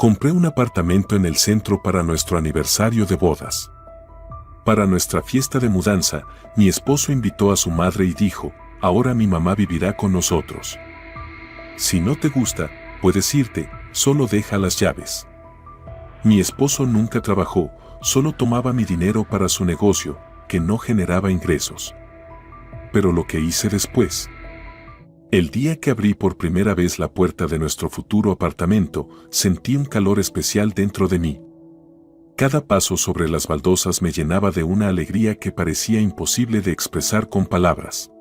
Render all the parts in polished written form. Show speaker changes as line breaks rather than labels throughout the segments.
Compré un apartamento en el centro para nuestro aniversario de bodas. Para nuestra fiesta de mudanza, mi esposo invitó a su madre y dijo, ahora mi mamá vivirá con nosotros. Si no te gusta, puedes irte, solo deja las llaves. Mi esposo nunca trabajó, solo tomaba mi dinero para su negocio, que no generaba ingresos. Pero lo que hice después. El día que abrí por primera vez la puerta de nuestro futuro apartamento, sentí un calor especial dentro de mí. Cada paso sobre las baldosas me llenaba de una alegría que parecía imposible de expresar con palabras.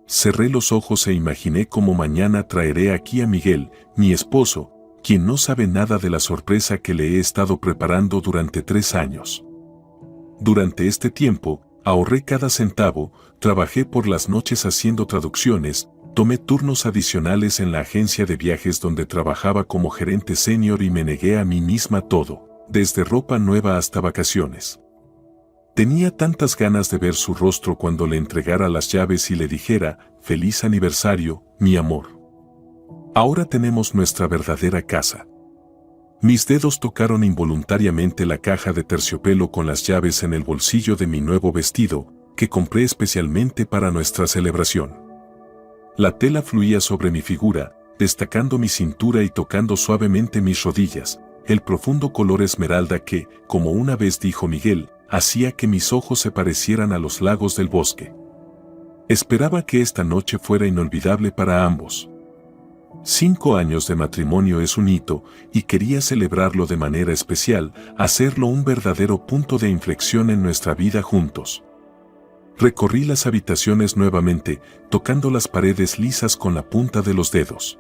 Cerré los ojos e imaginé cómo mañana traeré aquí a Miguel, mi esposo, quien no sabe nada de la sorpresa que le he estado preparando durante 3 años. Durante este tiempo, ahorré cada centavo, trabajé por las noches haciendo traducciones, tomé turnos adicionales en la agencia de viajes donde trabajaba como gerente senior y me negué a mí misma todo, desde ropa nueva hasta vacaciones. Tenía tantas ganas de ver su rostro cuando le entregara las llaves y le dijera, feliz aniversario, mi amor. Ahora tenemos nuestra verdadera casa. Mis dedos tocaron involuntariamente la caja de terciopelo con las llaves en el bolsillo de mi nuevo vestido, que compré especialmente para nuestra celebración. La tela fluía sobre mi figura, destacando mi cintura y tocando suavemente mis rodillas, el profundo color esmeralda que, como una vez dijo Miguel, hacía que mis ojos se parecieran a los lagos del bosque. Esperaba que esta noche fuera inolvidable para ambos. 5 años de matrimonio es un hito y quería celebrarlo de manera especial, hacerlo un verdadero punto de inflexión en nuestra vida juntos. Recorrí las habitaciones nuevamente, tocando las paredes lisas con la punta de los dedos.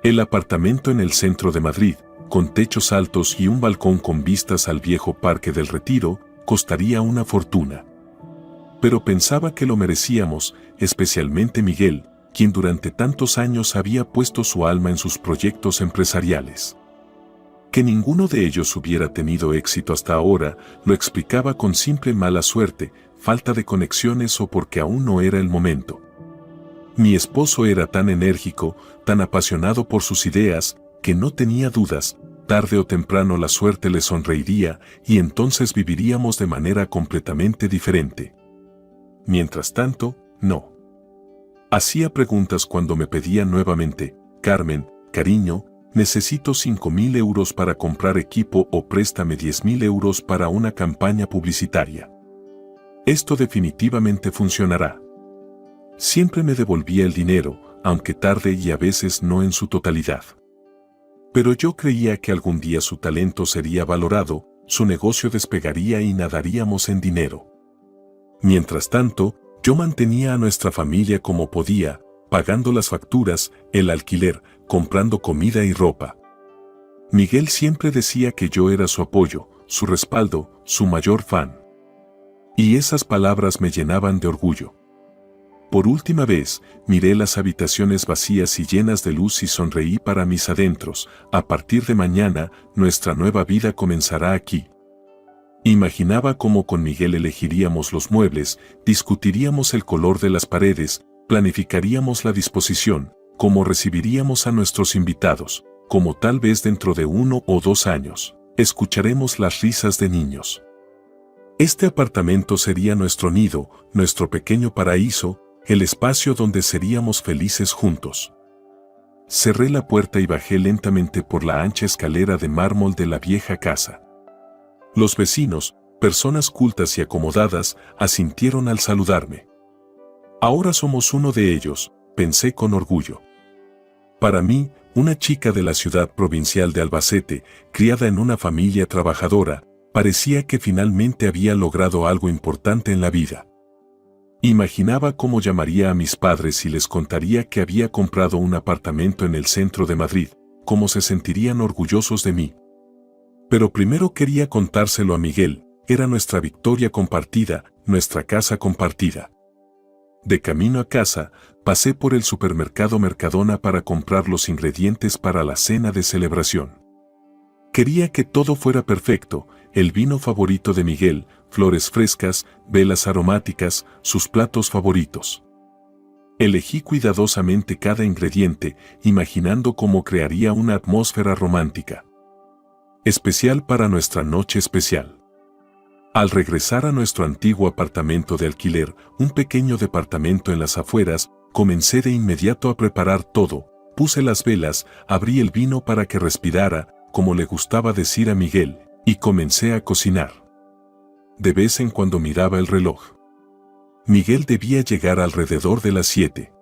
El apartamento en el centro de Madrid, con techos altos y un balcón con vistas al viejo Parque del Retiro, costaría una fortuna. Pero pensaba que lo merecíamos, especialmente Miguel, quien durante tantos años había puesto su alma en sus proyectos empresariales. Que ninguno de ellos hubiera tenido éxito hasta ahora, lo explicaba con simple mala suerte, falta de conexiones o porque aún no era el momento. Mi esposo era tan enérgico, tan apasionado por sus ideas, que no tenía dudas, tarde o temprano la suerte le sonreiría y entonces viviríamos de manera completamente diferente. Mientras tanto, no. Hacía preguntas cuando me pedía nuevamente, Carmen, cariño, necesito 5.000 euros para comprar equipo o préstame 10.000 euros para una campaña publicitaria. Esto definitivamente funcionará. Siempre me devolvía el dinero, aunque tarde y a veces no en su totalidad. Pero yo creía que algún día su talento sería valorado, su negocio despegaría y nadaríamos en dinero. Mientras tanto, yo mantenía a nuestra familia como podía, pagando las facturas, el alquiler, comprando comida y ropa. Miguel siempre decía que yo era su apoyo, su respaldo, su mayor fan. Y esas palabras me llenaban de orgullo. Por última vez, miré las habitaciones vacías y llenas de luz y sonreí para mis adentros. A partir de mañana, nuestra nueva vida comenzará aquí. Imaginaba cómo con Miguel elegiríamos los muebles, discutiríamos el color de las paredes, planificaríamos la disposición, cómo recibiríamos a nuestros invitados, como tal vez dentro de 1 o 2 años, escucharemos las risas de niños. Este apartamento sería nuestro nido, nuestro pequeño paraíso, el espacio donde seríamos felices juntos. Cerré la puerta y bajé lentamente por la ancha escalera de mármol de la vieja casa. Los vecinos, personas cultas y acomodadas, asintieron al saludarme. Ahora somos uno de ellos, pensé con orgullo. Para mí, una chica de la ciudad provincial de Albacete, criada en una familia trabajadora, parecía que finalmente había logrado algo importante en la vida. Imaginaba cómo llamaría a mis padres y les contaría que había comprado un apartamento en el centro de Madrid, cómo se sentirían orgullosos de mí. Pero primero quería contárselo a Miguel, era nuestra victoria compartida, nuestra casa compartida. De camino a casa, pasé por el supermercado Mercadona para comprar los ingredientes para la cena de celebración. Quería que todo fuera perfecto, el vino favorito de Miguel, flores frescas, velas aromáticas, sus platos favoritos. Elegí cuidadosamente cada ingrediente, imaginando cómo crearía una atmósfera romántica. Especial para nuestra noche especial. Al regresar a nuestro antiguo apartamento de alquiler, un pequeño departamento en las afueras, comencé de inmediato a preparar todo. Puse las velas, abrí el vino para que respirara, como le gustaba decir a Miguel, y comencé a cocinar. De vez en cuando miraba el reloj. Miguel debía llegar alrededor de las 7.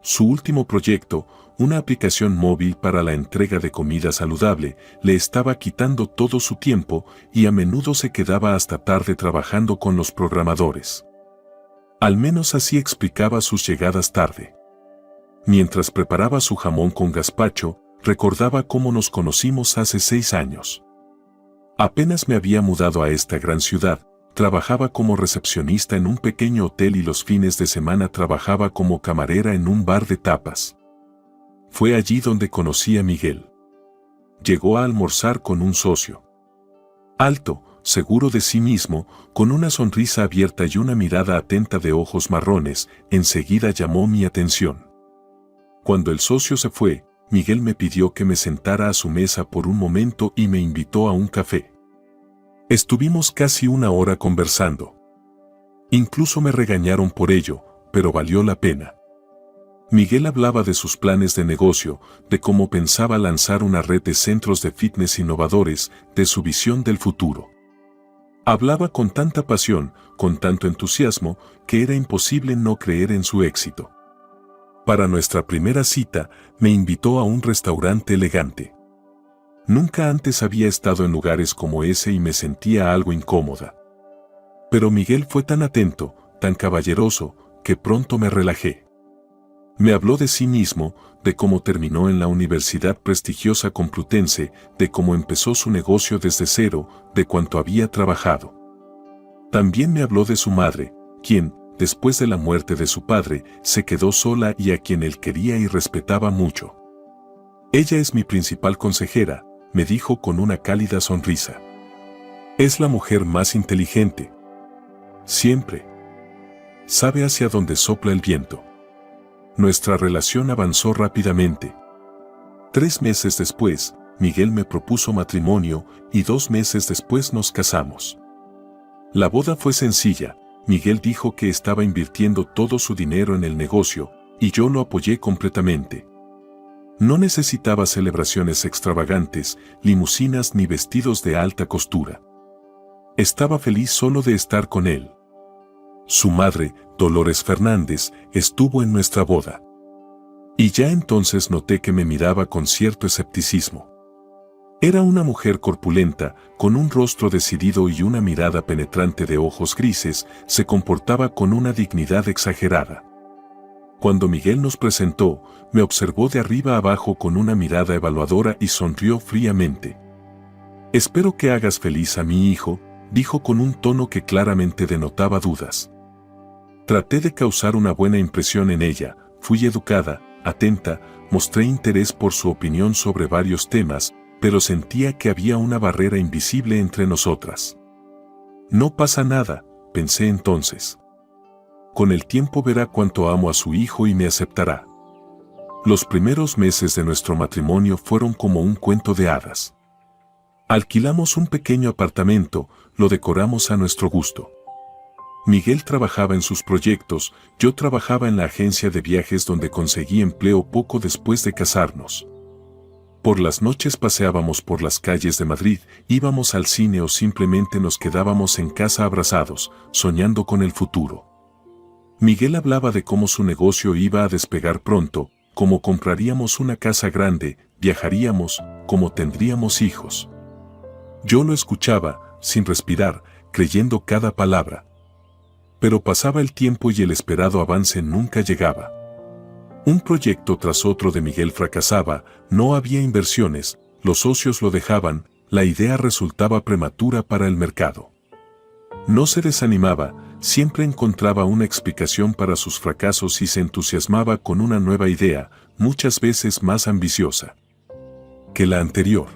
Su último proyecto, una aplicación móvil para la entrega de comida saludable, le estaba quitando todo su tiempo y a menudo se quedaba hasta tarde trabajando con los programadores. Al menos así explicaba sus llegadas tarde. Mientras preparaba su jamón con gazpacho, recordaba cómo nos conocimos hace 6 años. Apenas me había mudado a esta gran ciudad, trabajaba como recepcionista en un pequeño hotel y los fines de semana trabajaba como camarera en un bar de tapas. Fue allí donde conocí a Miguel. Llegó a almorzar con un socio. Alto, seguro de sí mismo, con una sonrisa abierta y una mirada atenta de ojos marrones, enseguida llamó mi atención. Cuando el socio se fue, Miguel me pidió que me sentara a su mesa por un momento y me invitó a un café. Estuvimos casi 1 hora conversando. Incluso me regañaron por ello, pero valió la pena. Miguel hablaba de sus planes de negocio, de cómo pensaba lanzar una red de centros de fitness innovadores, de su visión del futuro. Hablaba con tanta pasión, con tanto entusiasmo, que era imposible no creer en su éxito. Para nuestra primera cita, me invitó a un restaurante elegante. Nunca antes había estado en lugares como ese y me sentía algo incómoda. Pero Miguel fue tan atento, tan caballeroso, que pronto me relajé. Me habló de sí mismo, de cómo terminó en la Universidad Prestigiosa Complutense, de cómo empezó su negocio desde cero, de cuánto había trabajado. También me habló de su madre, quien, después de la muerte de su padre, se quedó sola y a quien él quería y respetaba mucho. Ella es mi principal consejera, me dijo con una cálida sonrisa. Es la mujer más inteligente. Siempre. Sabe hacia dónde sopla el viento. Nuestra relación avanzó rápidamente. 3 meses después, Miguel me propuso matrimonio y 2 meses después nos casamos. La boda fue sencilla. Miguel dijo que estaba invirtiendo todo su dinero en el negocio y yo lo apoyé completamente. No necesitaba celebraciones extravagantes, limusinas ni vestidos de alta costura. Estaba feliz solo de estar con él. Su madre, Dolores Fernández, estuvo en nuestra boda. Y ya entonces noté que me miraba con cierto escepticismo. Era una mujer corpulenta, con un rostro decidido y una mirada penetrante de ojos grises, se comportaba con una dignidad exagerada. Cuando Miguel nos presentó, me observó de arriba abajo con una mirada evaluadora y sonrió fríamente. «Espero que hagas feliz a mi hijo», dijo con un tono que claramente denotaba dudas. Traté de causar una buena impresión en ella, fui educada, atenta, mostré interés por su opinión sobre varios temas, pero sentía que había una barrera invisible entre nosotras. No pasa nada, pensé entonces. Con el tiempo verá cuánto amo a su hijo y me aceptará. Los primeros meses de nuestro matrimonio fueron como un cuento de hadas. Alquilamos un pequeño apartamento, lo decoramos a nuestro gusto. Miguel trabajaba en sus proyectos, yo trabajaba en la agencia de viajes donde conseguí empleo poco después de casarnos. Por las noches paseábamos por las calles de Madrid, íbamos al cine o simplemente nos quedábamos en casa abrazados, soñando con el futuro. Miguel hablaba de cómo su negocio iba a despegar pronto, cómo compraríamos una casa grande, viajaríamos, cómo tendríamos hijos. Yo lo escuchaba, sin respirar, creyendo cada palabra. Pero pasaba el tiempo y el esperado avance nunca llegaba. Un proyecto tras otro de Miguel fracasaba, no había inversiones, los socios lo dejaban, la idea resultaba prematura para el mercado. No se desanimaba, siempre encontraba una explicación para sus fracasos y se entusiasmaba con una nueva idea, muchas veces más ambiciosa que la anterior.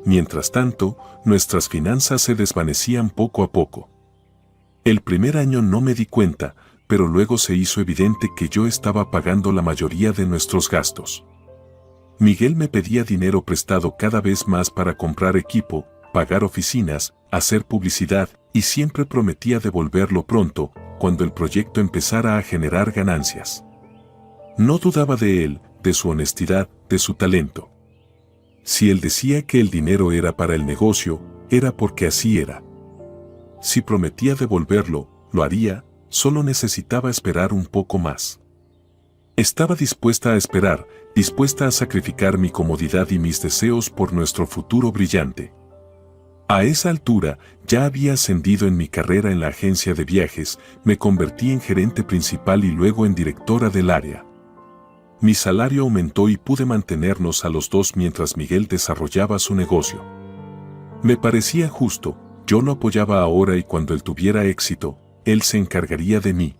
Mientras tanto, nuestras finanzas se desvanecían poco a poco. El primer año no me di cuenta, pero luego se hizo evidente que yo estaba pagando la mayoría de nuestros gastos. Miguel me pedía dinero prestado cada vez más para comprar equipo, pagar oficinas, hacer publicidad, y siempre prometía devolverlo pronto, cuando el proyecto empezara a generar ganancias. No dudaba de él, de su honestidad, de su talento. Si él decía que el dinero era para el negocio, era porque así era. Si prometía devolverlo, lo haría, solo necesitaba esperar un poco más. Estaba dispuesta a esperar, dispuesta a sacrificar mi comodidad y mis deseos por nuestro futuro brillante. A esa altura, ya había ascendido en mi carrera en la agencia de viajes, me convertí en gerente principal y luego en directora del área. Mi salario aumentó y pude mantenernos a los dos mientras Miguel desarrollaba su negocio. Me parecía justo, yo lo apoyaba ahora y cuando él tuviera éxito, él se encargaría de mí.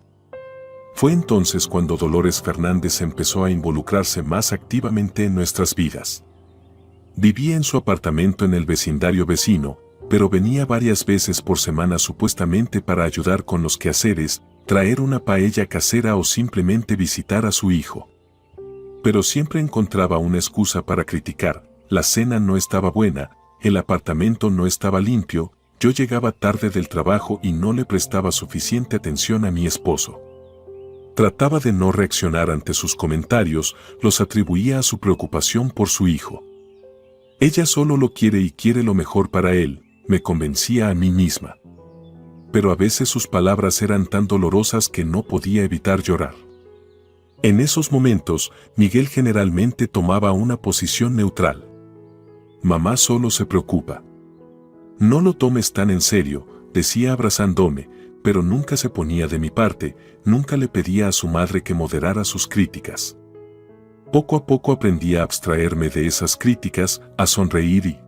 Fue entonces cuando Dolores Fernández empezó a involucrarse más activamente en nuestras vidas. Vivía en su apartamento en el vecindario vecino, pero venía varias veces por semana supuestamente para ayudar con los quehaceres, traer una paella casera o simplemente visitar a su hijo. Pero siempre encontraba una excusa para criticar: la cena no estaba buena, el apartamento no estaba limpio, yo llegaba tarde del trabajo y no le prestaba suficiente atención a mi esposo. Trataba de no reaccionar ante sus comentarios, los atribuía a su preocupación por su hijo. Ella solo lo quiere y quiere lo mejor para él, me convencía a mí misma. Pero a veces sus palabras eran tan dolorosas que no podía evitar llorar. En esos momentos, Miguel generalmente tomaba una posición neutral. Mamá solo se preocupa. No lo tomes tan en serio, decía abrazándome, pero nunca se ponía de mi parte, nunca le pedía a su madre que moderara sus críticas. Poco a poco aprendí a abstraerme de esas críticas, a sonreír y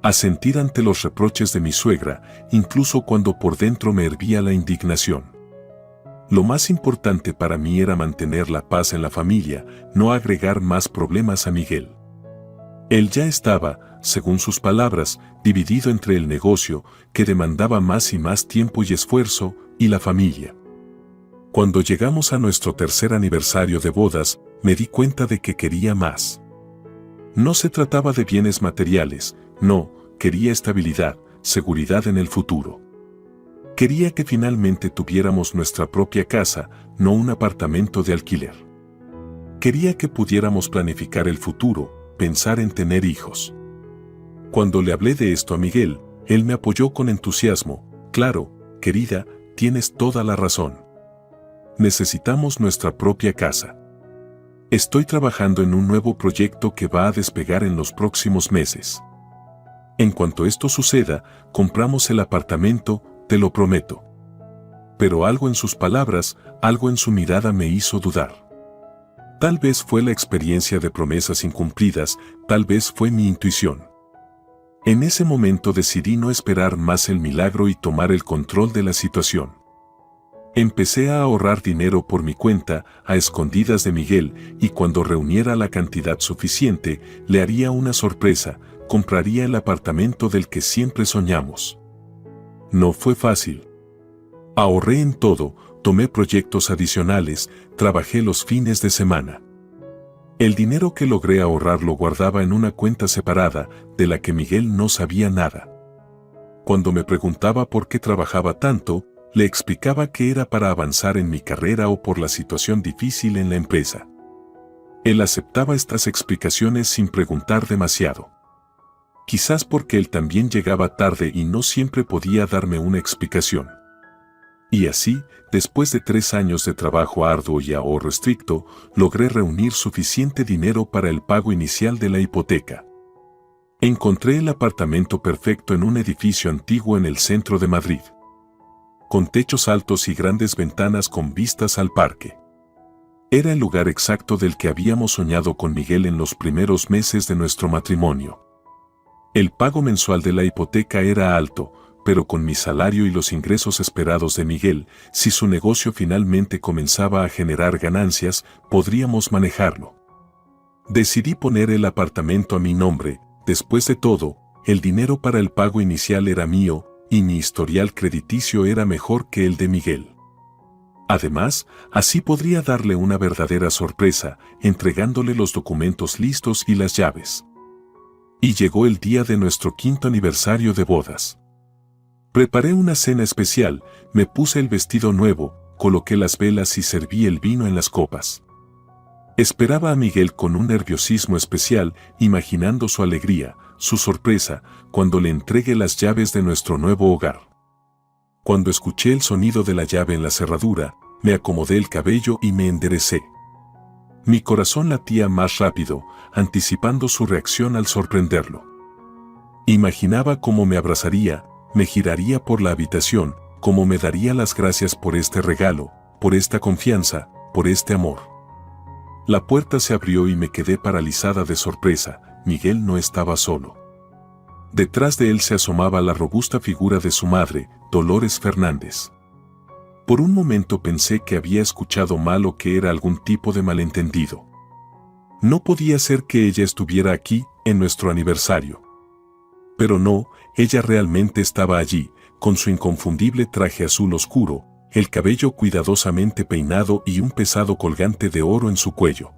a sentir ante los reproches de mi suegra, incluso cuando por dentro me hervía la indignación. Lo más importante para mí era mantener la paz en la familia, no agregar más problemas a Miguel. Él ya estaba, según sus palabras, dividido entre el negocio, que demandaba más y más tiempo y esfuerzo, y la familia. Cuando llegamos a nuestro tercer aniversario de bodas, me di cuenta de que quería más. No se trataba de bienes materiales, no, quería estabilidad, seguridad en el futuro. Quería que finalmente tuviéramos nuestra propia casa, no un apartamento de alquiler. Quería que pudiéramos planificar el futuro, pensar en tener hijos. Cuando le hablé de esto a Miguel, él me apoyó con entusiasmo: claro, querida, tienes toda la razón. Necesitamos nuestra propia casa. Estoy trabajando en un nuevo proyecto que va a despegar en los próximos meses. En cuanto esto suceda, compramos el apartamento, te lo prometo. Pero algo en sus palabras, algo en su mirada me hizo dudar. Tal vez fue la experiencia de promesas incumplidas, tal vez fue mi intuición. En ese momento decidí no esperar más el milagro y tomar el control de la situación. Empecé a ahorrar dinero por mi cuenta, a escondidas de Miguel, y cuando reuniera la cantidad suficiente, le haría una sorpresa: compraría el apartamento del que siempre soñamos. No fue fácil. Ahorré en todo, tomé proyectos adicionales, trabajé los fines de semana. El dinero que logré ahorrar lo guardaba en una cuenta separada, de la que Miguel no sabía nada. Cuando me preguntaba por qué trabajaba tanto, le explicaba que era para avanzar en mi carrera o por la situación difícil en la empresa. Él aceptaba estas explicaciones sin preguntar demasiado. Quizás porque él también llegaba tarde y no siempre podía darme una explicación. Y así, después de 3 años de trabajo arduo y ahorro estricto, logré reunir suficiente dinero para el pago inicial de la hipoteca. Encontré el apartamento perfecto en un edificio antiguo en el centro de Madrid, con techos altos y grandes ventanas con vistas al parque. Era el lugar exacto del que habíamos soñado con Miguel en los primeros meses de nuestro matrimonio. El pago mensual de la hipoteca era alto, pero con mi salario y los ingresos esperados de Miguel, si su negocio finalmente comenzaba a generar ganancias, podríamos manejarlo. Decidí poner el apartamento a mi nombre. Después de todo, el dinero para el pago inicial era mío, y mi historial crediticio era mejor que el de Miguel. Además, así podría darle una verdadera sorpresa, entregándole los documentos listos y las llaves. Y llegó el día de nuestro 5º aniversario de bodas. Preparé una cena especial, me puse el vestido nuevo, coloqué las velas y serví el vino en las copas. Esperaba a Miguel con un nerviosismo especial, imaginando su alegría, su sorpresa, cuando le entregué las llaves de nuestro nuevo hogar. Cuando escuché el sonido de la llave en la cerradura, me acomodé el cabello y me enderecé. Mi corazón latía más rápido, anticipando su reacción al sorprenderlo. Imaginaba cómo me abrazaría, me giraría por la habitación, cómo me daría las gracias por este regalo, por esta confianza, por este amor. La puerta se abrió y me quedé paralizada de sorpresa. Miguel no estaba solo. Detrás de él se asomaba la robusta figura de su madre, Dolores Fernández. Por un momento pensé que había escuchado mal o que era algún tipo de malentendido. No podía ser que ella estuviera aquí, en nuestro aniversario. Pero no, ella realmente estaba allí, con su inconfundible traje azul oscuro, el cabello cuidadosamente peinado y un pesado colgante de oro en su cuello.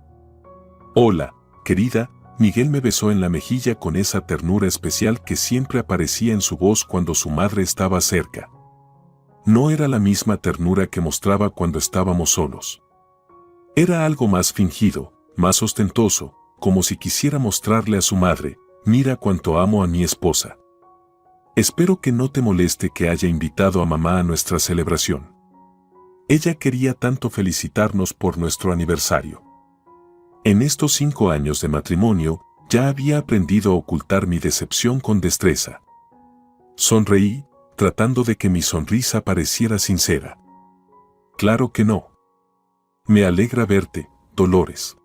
«Hola, querida», Miguel me besó en la mejilla con esa ternura especial que siempre aparecía en su voz cuando su madre estaba cerca. No era la misma ternura que mostraba cuando estábamos solos. Era algo más fingido, más ostentoso, como si quisiera mostrarle a su madre: «Mira cuánto amo a mi esposa. Espero que no te moleste que haya invitado a mamá a nuestra celebración». Ella quería tanto felicitarnos por nuestro aniversario. En estos 5 años de matrimonio, ya había aprendido a ocultar mi decepción con destreza. Sonreí, tratando de que mi sonrisa pareciera sincera. «Claro que no. Me alegra verte, Dolores».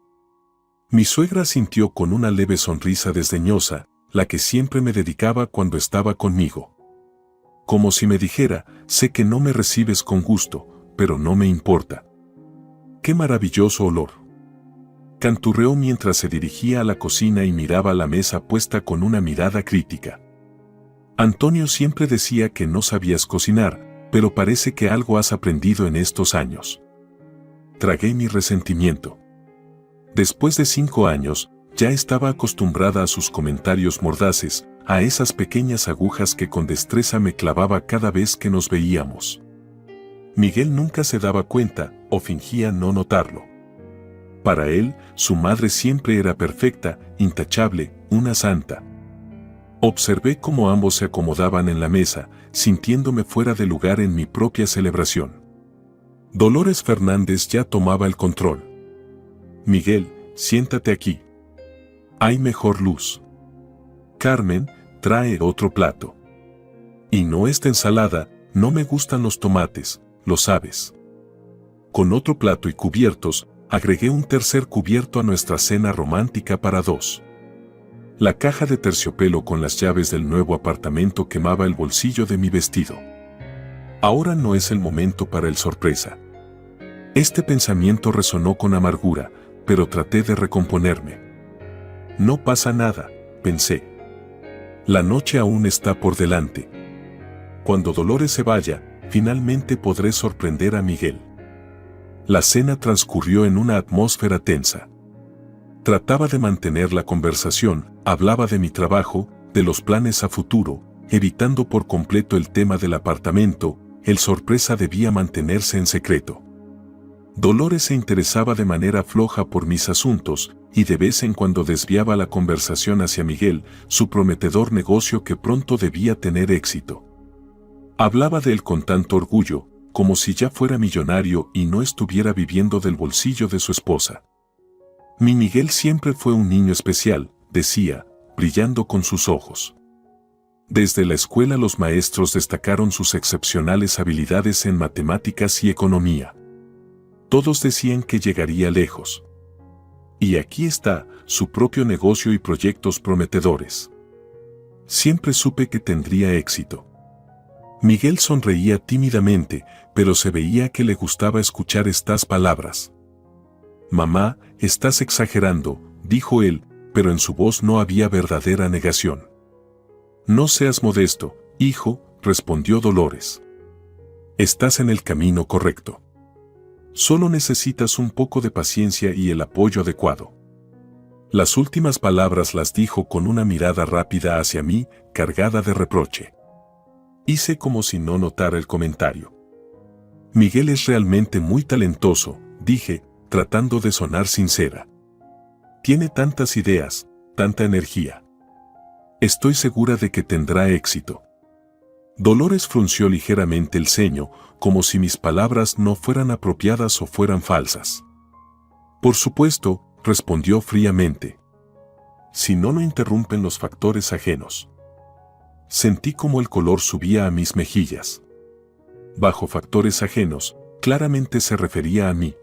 Mi suegra sintió con una leve sonrisa desdeñosa, la que siempre me dedicaba cuando estaba conmigo. Como si me dijera: «Sé que no me recibes con gusto, pero no me importa». «Qué maravilloso olor», canturreó mientras se dirigía a la cocina y miraba la mesa puesta con una mirada crítica. «Antonio siempre decía que no sabías cocinar, pero parece que algo has aprendido en estos años». Tragué mi resentimiento. Después de 5 años, ya estaba acostumbrada a sus comentarios mordaces, a esas pequeñas agujas que con destreza me clavaba cada vez que nos veíamos. Miguel nunca se daba cuenta, o fingía no notarlo. Para él, su madre siempre era perfecta, intachable, una santa. Observé cómo ambos se acomodaban en la mesa, sintiéndome fuera de lugar en mi propia celebración. Dolores Fernández ya tomaba el control. «Miguel, siéntate aquí. Hay mejor luz. Carmen, trae otro plato. Y no esta ensalada, no me gustan los tomates, lo sabes». Con otro plato y cubiertos, agregué un tercer cubierto a nuestra cena romántica para 2. La caja de terciopelo con las llaves del nuevo apartamento quemaba el bolsillo de mi vestido. Ahora no es el momento para el sorpresa. Este pensamiento resonó con amargura, pero traté de recomponerme. «No pasa nada», pensé. «La noche aún está por delante. Cuando Dolores se vaya, finalmente podré sorprender a Miguel». La cena transcurrió en una atmósfera tensa. Trataba de mantener la conversación, hablaba de mi trabajo, de los planes a futuro, evitando por completo el tema del apartamento. El sorpresa debía mantenerse en secreto. Dolores se interesaba de manera floja por mis asuntos, y de vez en cuando desviaba la conversación hacia Miguel, su prometedor negocio que pronto debía tener éxito. Hablaba de él con tanto orgullo, como si ya fuera millonario y no estuviera viviendo del bolsillo de su esposa. «Mi Miguel siempre fue un niño especial», decía, brillando con sus ojos. Desde la escuela los maestros destacaron sus excepcionales habilidades en matemáticas y economía. Todos decían que llegaría lejos. Y aquí está, su propio negocio y proyectos prometedores. Siempre supe que tendría éxito. Miguel sonreía tímidamente, pero se veía que le gustaba escuchar estas palabras. «Mamá, estás exagerando», dijo él, pero en su voz no había verdadera negación. «No seas modesto, hijo», respondió Dolores. «Estás en el camino correcto. Solo necesitas un poco de paciencia y el apoyo adecuado. Las últimas palabras las dijo con una mirada rápida hacia mí, cargada de reproche. Hice como si no notara el comentario. Miguel es realmente muy talentoso, dije, tratando de sonar sincera. Tiene tantas ideas, tanta energía. Estoy segura de que tendrá éxito. Dolores frunció ligeramente el ceño, como si mis palabras no fueran apropiadas o fueran falsas. Por supuesto, respondió fríamente. Si no lo interrumpen los factores ajenos. Sentí como el color subía a mis mejillas. Bajo factores ajenos, claramente se refería a mí.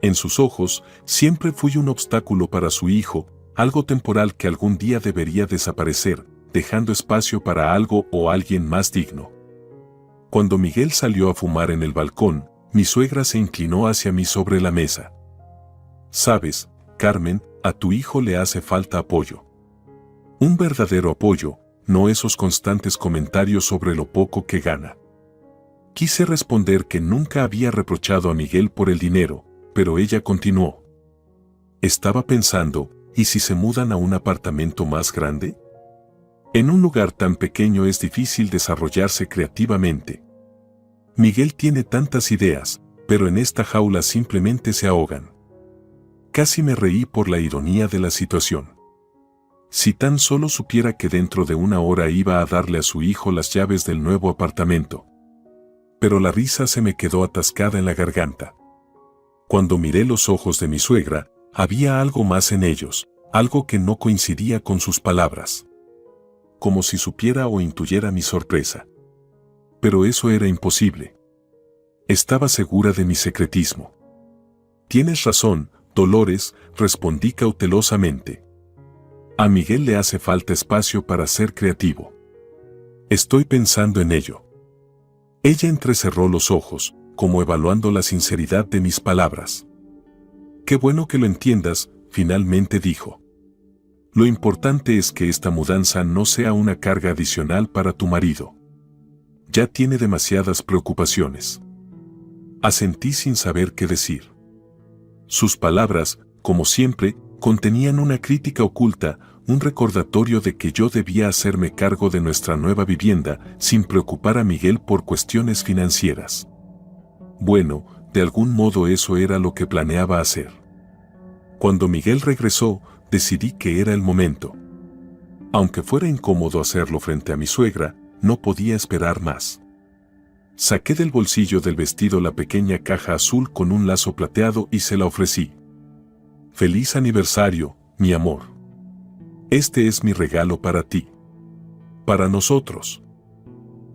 En sus ojos, siempre fui un obstáculo para su hijo, algo temporal que algún día debería desaparecer, dejando espacio para algo o alguien más digno. Cuando Miguel salió a fumar en el balcón, mi suegra se inclinó hacia mí sobre la mesa. Sabes, Carmen, a tu hijo le hace falta apoyo. Un verdadero apoyo, no esos constantes comentarios sobre lo poco que gana. Quise responder que nunca había reprochado a Miguel por el dinero, pero ella continuó. Estaba pensando, ¿y si se mudan a un apartamento más grande? En un lugar tan pequeño es difícil desarrollarse creativamente. Miguel tiene tantas ideas, pero en esta jaula simplemente se ahogan. Casi me reí por la ironía de la situación. Si tan solo supiera que dentro de una hora iba a darle a su hijo las llaves del nuevo apartamento. Pero la risa se me quedó atascada en la garganta. Cuando miré los ojos de mi suegra, había algo más en ellos, algo que no coincidía con sus palabras. Como si supiera o intuyera mi sorpresa. Pero eso era imposible. Estaba segura de mi secretismo. Tienes razón, Dolores, respondí cautelosamente. A Miguel le hace falta espacio para ser creativo. Estoy pensando en ello. Ella entrecerró los ojos, como evaluando la sinceridad de mis palabras. Qué bueno que lo entiendas, finalmente dijo. Lo importante es que esta mudanza no sea una carga adicional para tu marido. Ya tiene demasiadas preocupaciones. Asentí sin saber qué decir. Sus palabras, como siempre, contenían una crítica oculta, un recordatorio de que yo debía hacerme cargo de nuestra nueva vivienda sin preocupar a Miguel por cuestiones financieras. Bueno, de algún modo eso era lo que planeaba hacer. Cuando Miguel regresó, decidí que era el momento. Aunque fuera incómodo hacerlo frente a mi suegra, no podía esperar más. Saqué del bolsillo del vestido la pequeña caja azul con un lazo plateado y se la ofrecí. Feliz aniversario, mi amor. Este es mi regalo para ti. Para nosotros.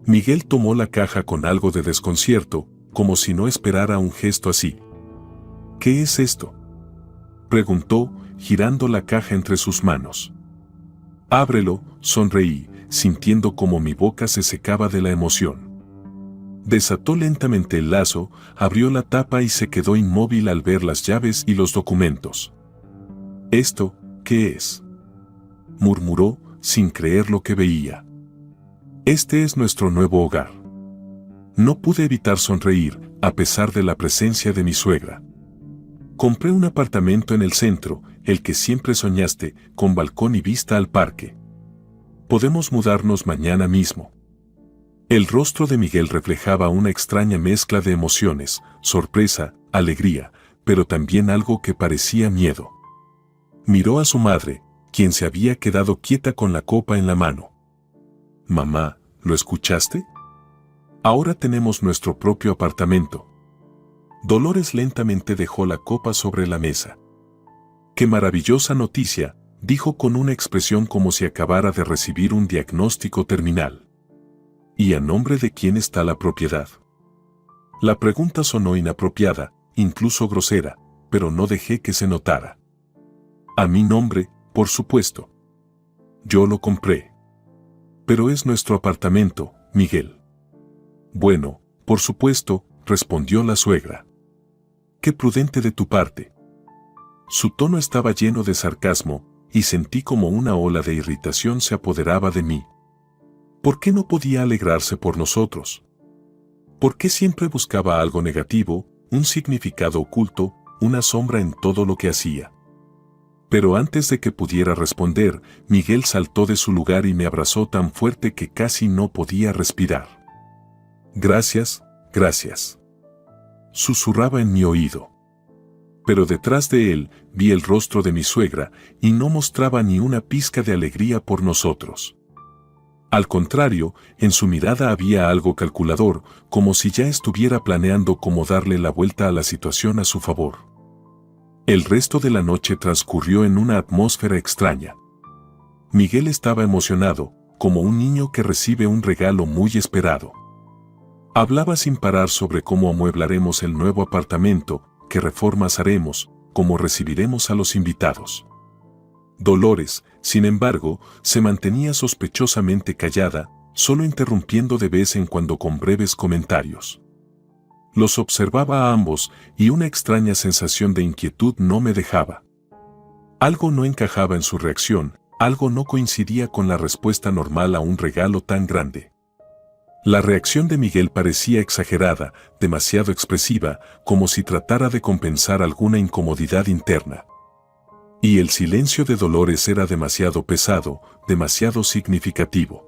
Miguel tomó la caja con algo de desconcierto, como si no esperara un gesto así. ¿Qué es esto?, preguntó, girando la caja entre sus manos. Ábrelo, sonreí, sintiendo como mi boca se secaba de la emoción. Desató lentamente el lazo, abrió la tapa y se quedó inmóvil al ver las llaves y los documentos. ¿Esto, qué es?, murmuró, sin creer lo que veía. Este es nuestro nuevo hogar. No pude evitar sonreír, a pesar de la presencia de mi suegra. Compré un apartamento en el centro, el que siempre soñaste, con balcón y vista al parque. Podemos mudarnos mañana mismo. El rostro de Miguel reflejaba una extraña mezcla de emociones, sorpresa, alegría, pero también algo que parecía miedo. Miró a su madre, quien se había quedado quieta con la copa en la mano. Mamá, ¿lo escuchaste? Ahora tenemos nuestro propio apartamento. Dolores lentamente dejó la copa sobre la mesa. ¡Qué maravillosa noticia!, dijo con una expresión como si acabara de recibir un diagnóstico terminal. ¿Y a nombre de quién está la propiedad? La pregunta sonó inapropiada, incluso grosera, pero no dejé que se notara. A mi nombre, por supuesto. Yo lo compré. Pero es nuestro apartamento, Miguel. Bueno, por supuesto, respondió la suegra. Qué prudente de tu parte. Su tono estaba lleno de sarcasmo, y sentí como una ola de irritación se apoderaba de mí. ¿Por qué no podía alegrarse por nosotros? ¿Por qué siempre buscaba algo negativo, un significado oculto, una sombra en todo lo que hacía. Pero antes de que pudiera responder, Miguel saltó de su lugar y me abrazó tan fuerte que casi no podía respirar. Gracias, gracias. Susurraba en mi oído. Pero detrás de él vi el rostro de mi suegra y no mostraba ni una pizca de alegría por nosotros. Al contrario, en su mirada había algo calculador, como si ya estuviera planeando cómo darle la vuelta a la situación a su favor. El resto de la noche transcurrió en una atmósfera extraña. Miguel estaba emocionado, como un niño que recibe un regalo muy esperado. Hablaba sin parar sobre cómo amueblaremos el nuevo apartamento, qué reformas haremos, cómo recibiremos a los invitados. Dolores, sin embargo, se mantenía sospechosamente callada, solo interrumpiendo de vez en cuando con breves comentarios. Los observaba a ambos y una extraña sensación de inquietud no me dejaba. Algo no encajaba en su reacción, algo no coincidía con la respuesta normal a un regalo tan grande. La reacción de Miguel parecía exagerada, demasiado expresiva, como si tratara de compensar alguna incomodidad interna. Y el silencio de Dolores era demasiado pesado, demasiado significativo.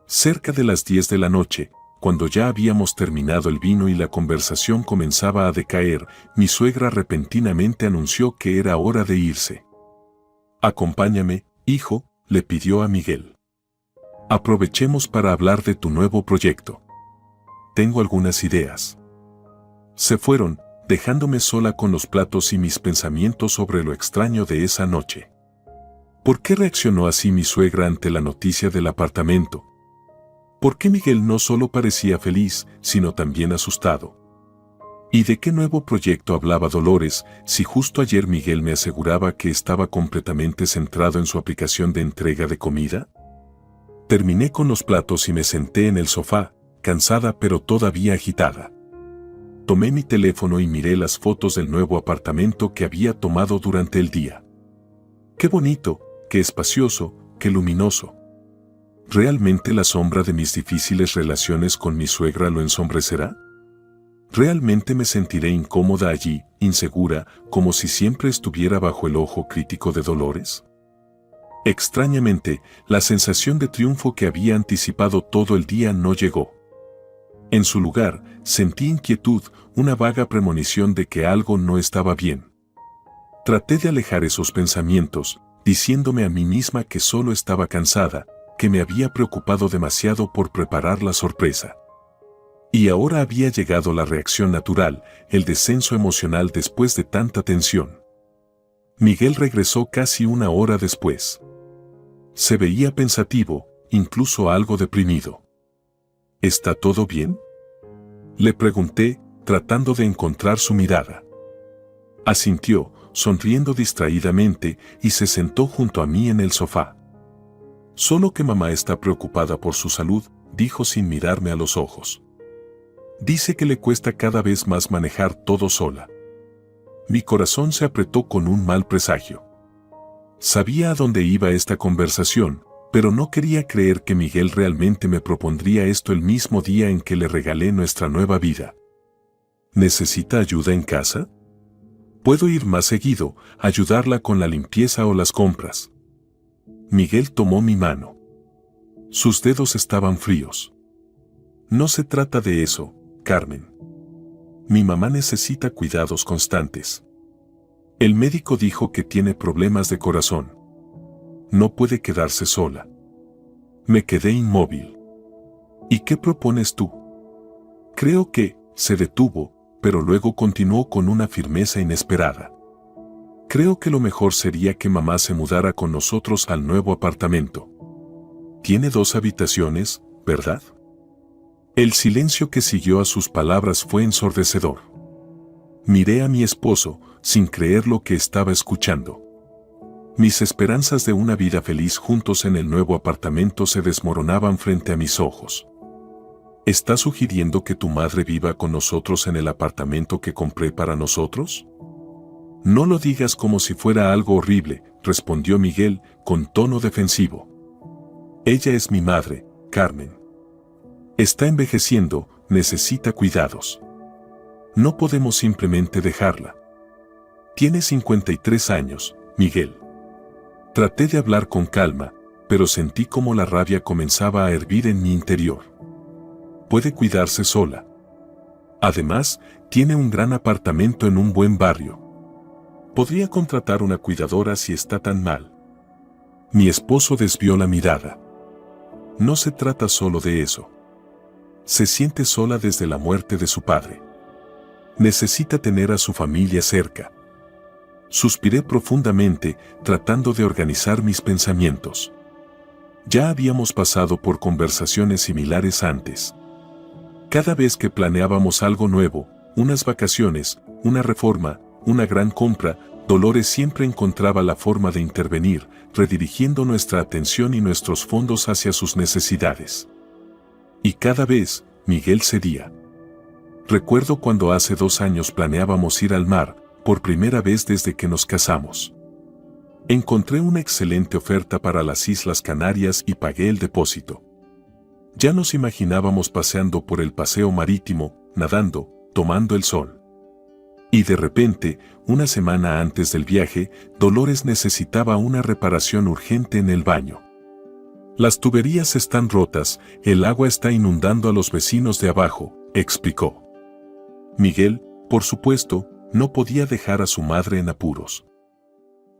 Cerca de las 10 de la noche, cuando ya habíamos terminado el vino y la conversación comenzaba a decaer, mi suegra repentinamente anunció que era hora de irse. «Acompáñame, hijo», le pidió a Miguel. «Aprovechemos para hablar de tu nuevo proyecto. Tengo algunas ideas». Se fueron, dejándome sola con los platos y mis pensamientos sobre lo extraño de esa noche. ¿Por qué reaccionó así mi suegra ante la noticia del apartamento? ¿Por qué Miguel no solo parecía feliz, sino también asustado? ¿Y de qué nuevo proyecto hablaba Dolores, si justo ayer Miguel me aseguraba que estaba completamente centrado en su aplicación de entrega de comida? Terminé con los platos y me senté en el sofá, cansada pero todavía agitada. Tomé mi teléfono y miré las fotos del nuevo apartamento que había tomado durante el día. ¡Qué bonito, qué espacioso, qué luminoso! ¿Realmente la sombra de mis difíciles relaciones con mi suegra lo ensombrecerá? ¿Realmente me sentiré incómoda allí, insegura, como si siempre estuviera bajo el ojo crítico de Dolores? Extrañamente, la sensación de triunfo que había anticipado todo el día no llegó. En su lugar, sentí inquietud, una vaga premonición de que algo no estaba bien. Traté de alejar esos pensamientos, diciéndome a mí misma que solo estaba cansada, que me había preocupado demasiado por preparar la sorpresa. Y ahora había llegado la reacción natural, el descenso emocional después de tanta tensión. Miguel regresó casi una hora después. Se veía pensativo, incluso algo deprimido. ¿Está todo bien?, le pregunté, tratando de encontrar su mirada. Asintió, sonriendo distraídamente, y se sentó junto a mí en el sofá. «Solo que mamá está preocupada por su salud», dijo sin mirarme a los ojos. «Dice que le cuesta cada vez más manejar todo sola». Mi corazón se apretó con un mal presagio. Sabía a dónde iba esta conversación, pero no quería creer que Miguel realmente me propondría esto el mismo día en que le regalé nuestra nueva vida. ¿Necesita ayuda en casa? ¿Puedo ir más seguido, ayudarla con la limpieza o las compras? Miguel tomó mi mano. Sus dedos estaban fríos. No se trata de eso, Carmen. Mi mamá necesita cuidados constantes. El médico dijo que tiene problemas de corazón. No puede quedarse sola. Me quedé inmóvil. ¿Y qué propones tú? Creo que, se detuvo, pero luego continuó con una firmeza inesperada. Creo que lo mejor sería que mamá se mudara con nosotros al nuevo apartamento. Tiene 2 habitaciones, ¿verdad? El silencio que siguió a sus palabras fue ensordecedor. Miré a mi esposo, sin creer lo que estaba escuchando. Mis esperanzas de una vida feliz juntos en el nuevo apartamento se desmoronaban frente a mis ojos. ¿Estás sugiriendo que tu madre viva con nosotros en el apartamento que compré para nosotros? No lo digas como si fuera algo horrible, respondió Miguel, con tono defensivo. Ella es mi madre, Carmen. Está envejeciendo, necesita cuidados. No podemos simplemente dejarla. Tiene 53 años, Miguel. Traté de hablar con calma, pero sentí como la rabia comenzaba a hervir en mi interior. Puede cuidarse sola. Además, tiene un gran apartamento en un buen barrio. Podría contratar una cuidadora si está tan mal. Mi esposo desvió la mirada. No se trata solo de eso. Se siente sola desde la muerte de su padre. Necesita tener a su familia cerca. Suspiré profundamente, tratando de organizar mis pensamientos. Ya habíamos pasado por conversaciones similares antes. Cada vez que planeábamos algo nuevo, unas vacaciones, una reforma, una gran compra, Dolores siempre encontraba la forma de intervenir, redirigiendo nuestra atención y nuestros fondos hacia sus necesidades. Y cada vez, Miguel cedía. Recuerdo cuando hace 2 años planeábamos ir al mar, por primera vez desde que nos casamos. Encontré una excelente oferta para las Islas Canarias y pagué el depósito. Ya nos imaginábamos paseando por el paseo marítimo, nadando, tomando el sol. Y de repente, una semana antes del viaje, Dolores necesitaba una reparación urgente en el baño. Las tuberías están rotas, el agua está inundando a los vecinos de abajo, explicó. Miguel, por supuesto, no podía dejar a su madre en apuros.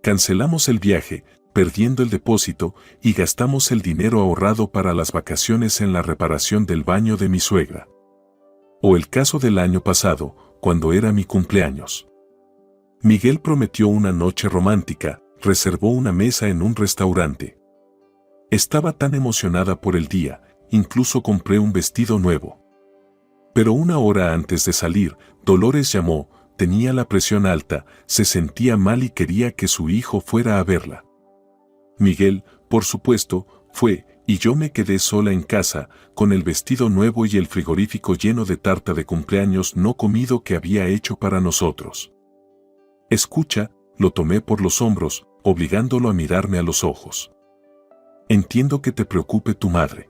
Cancelamos el viaje, perdiendo el depósito, y gastamos el dinero ahorrado para las vacaciones en la reparación del baño de mi suegra. O el caso del año pasado, cuando era mi cumpleaños. Miguel prometió una noche romántica, reservó una mesa en un restaurante. Estaba tan emocionada por el día, incluso compré un vestido nuevo. Pero una hora antes de salir, Dolores llamó, tenía la presión alta, se sentía mal y quería que su hijo fuera a verla. Miguel, por supuesto, fue, y yo me quedé sola en casa, con el vestido nuevo y el frigorífico lleno de tarta de cumpleaños no comido que había hecho para nosotros. Escucha, lo tomé por los hombros, obligándolo a mirarme a los ojos. Entiendo que te preocupe tu madre.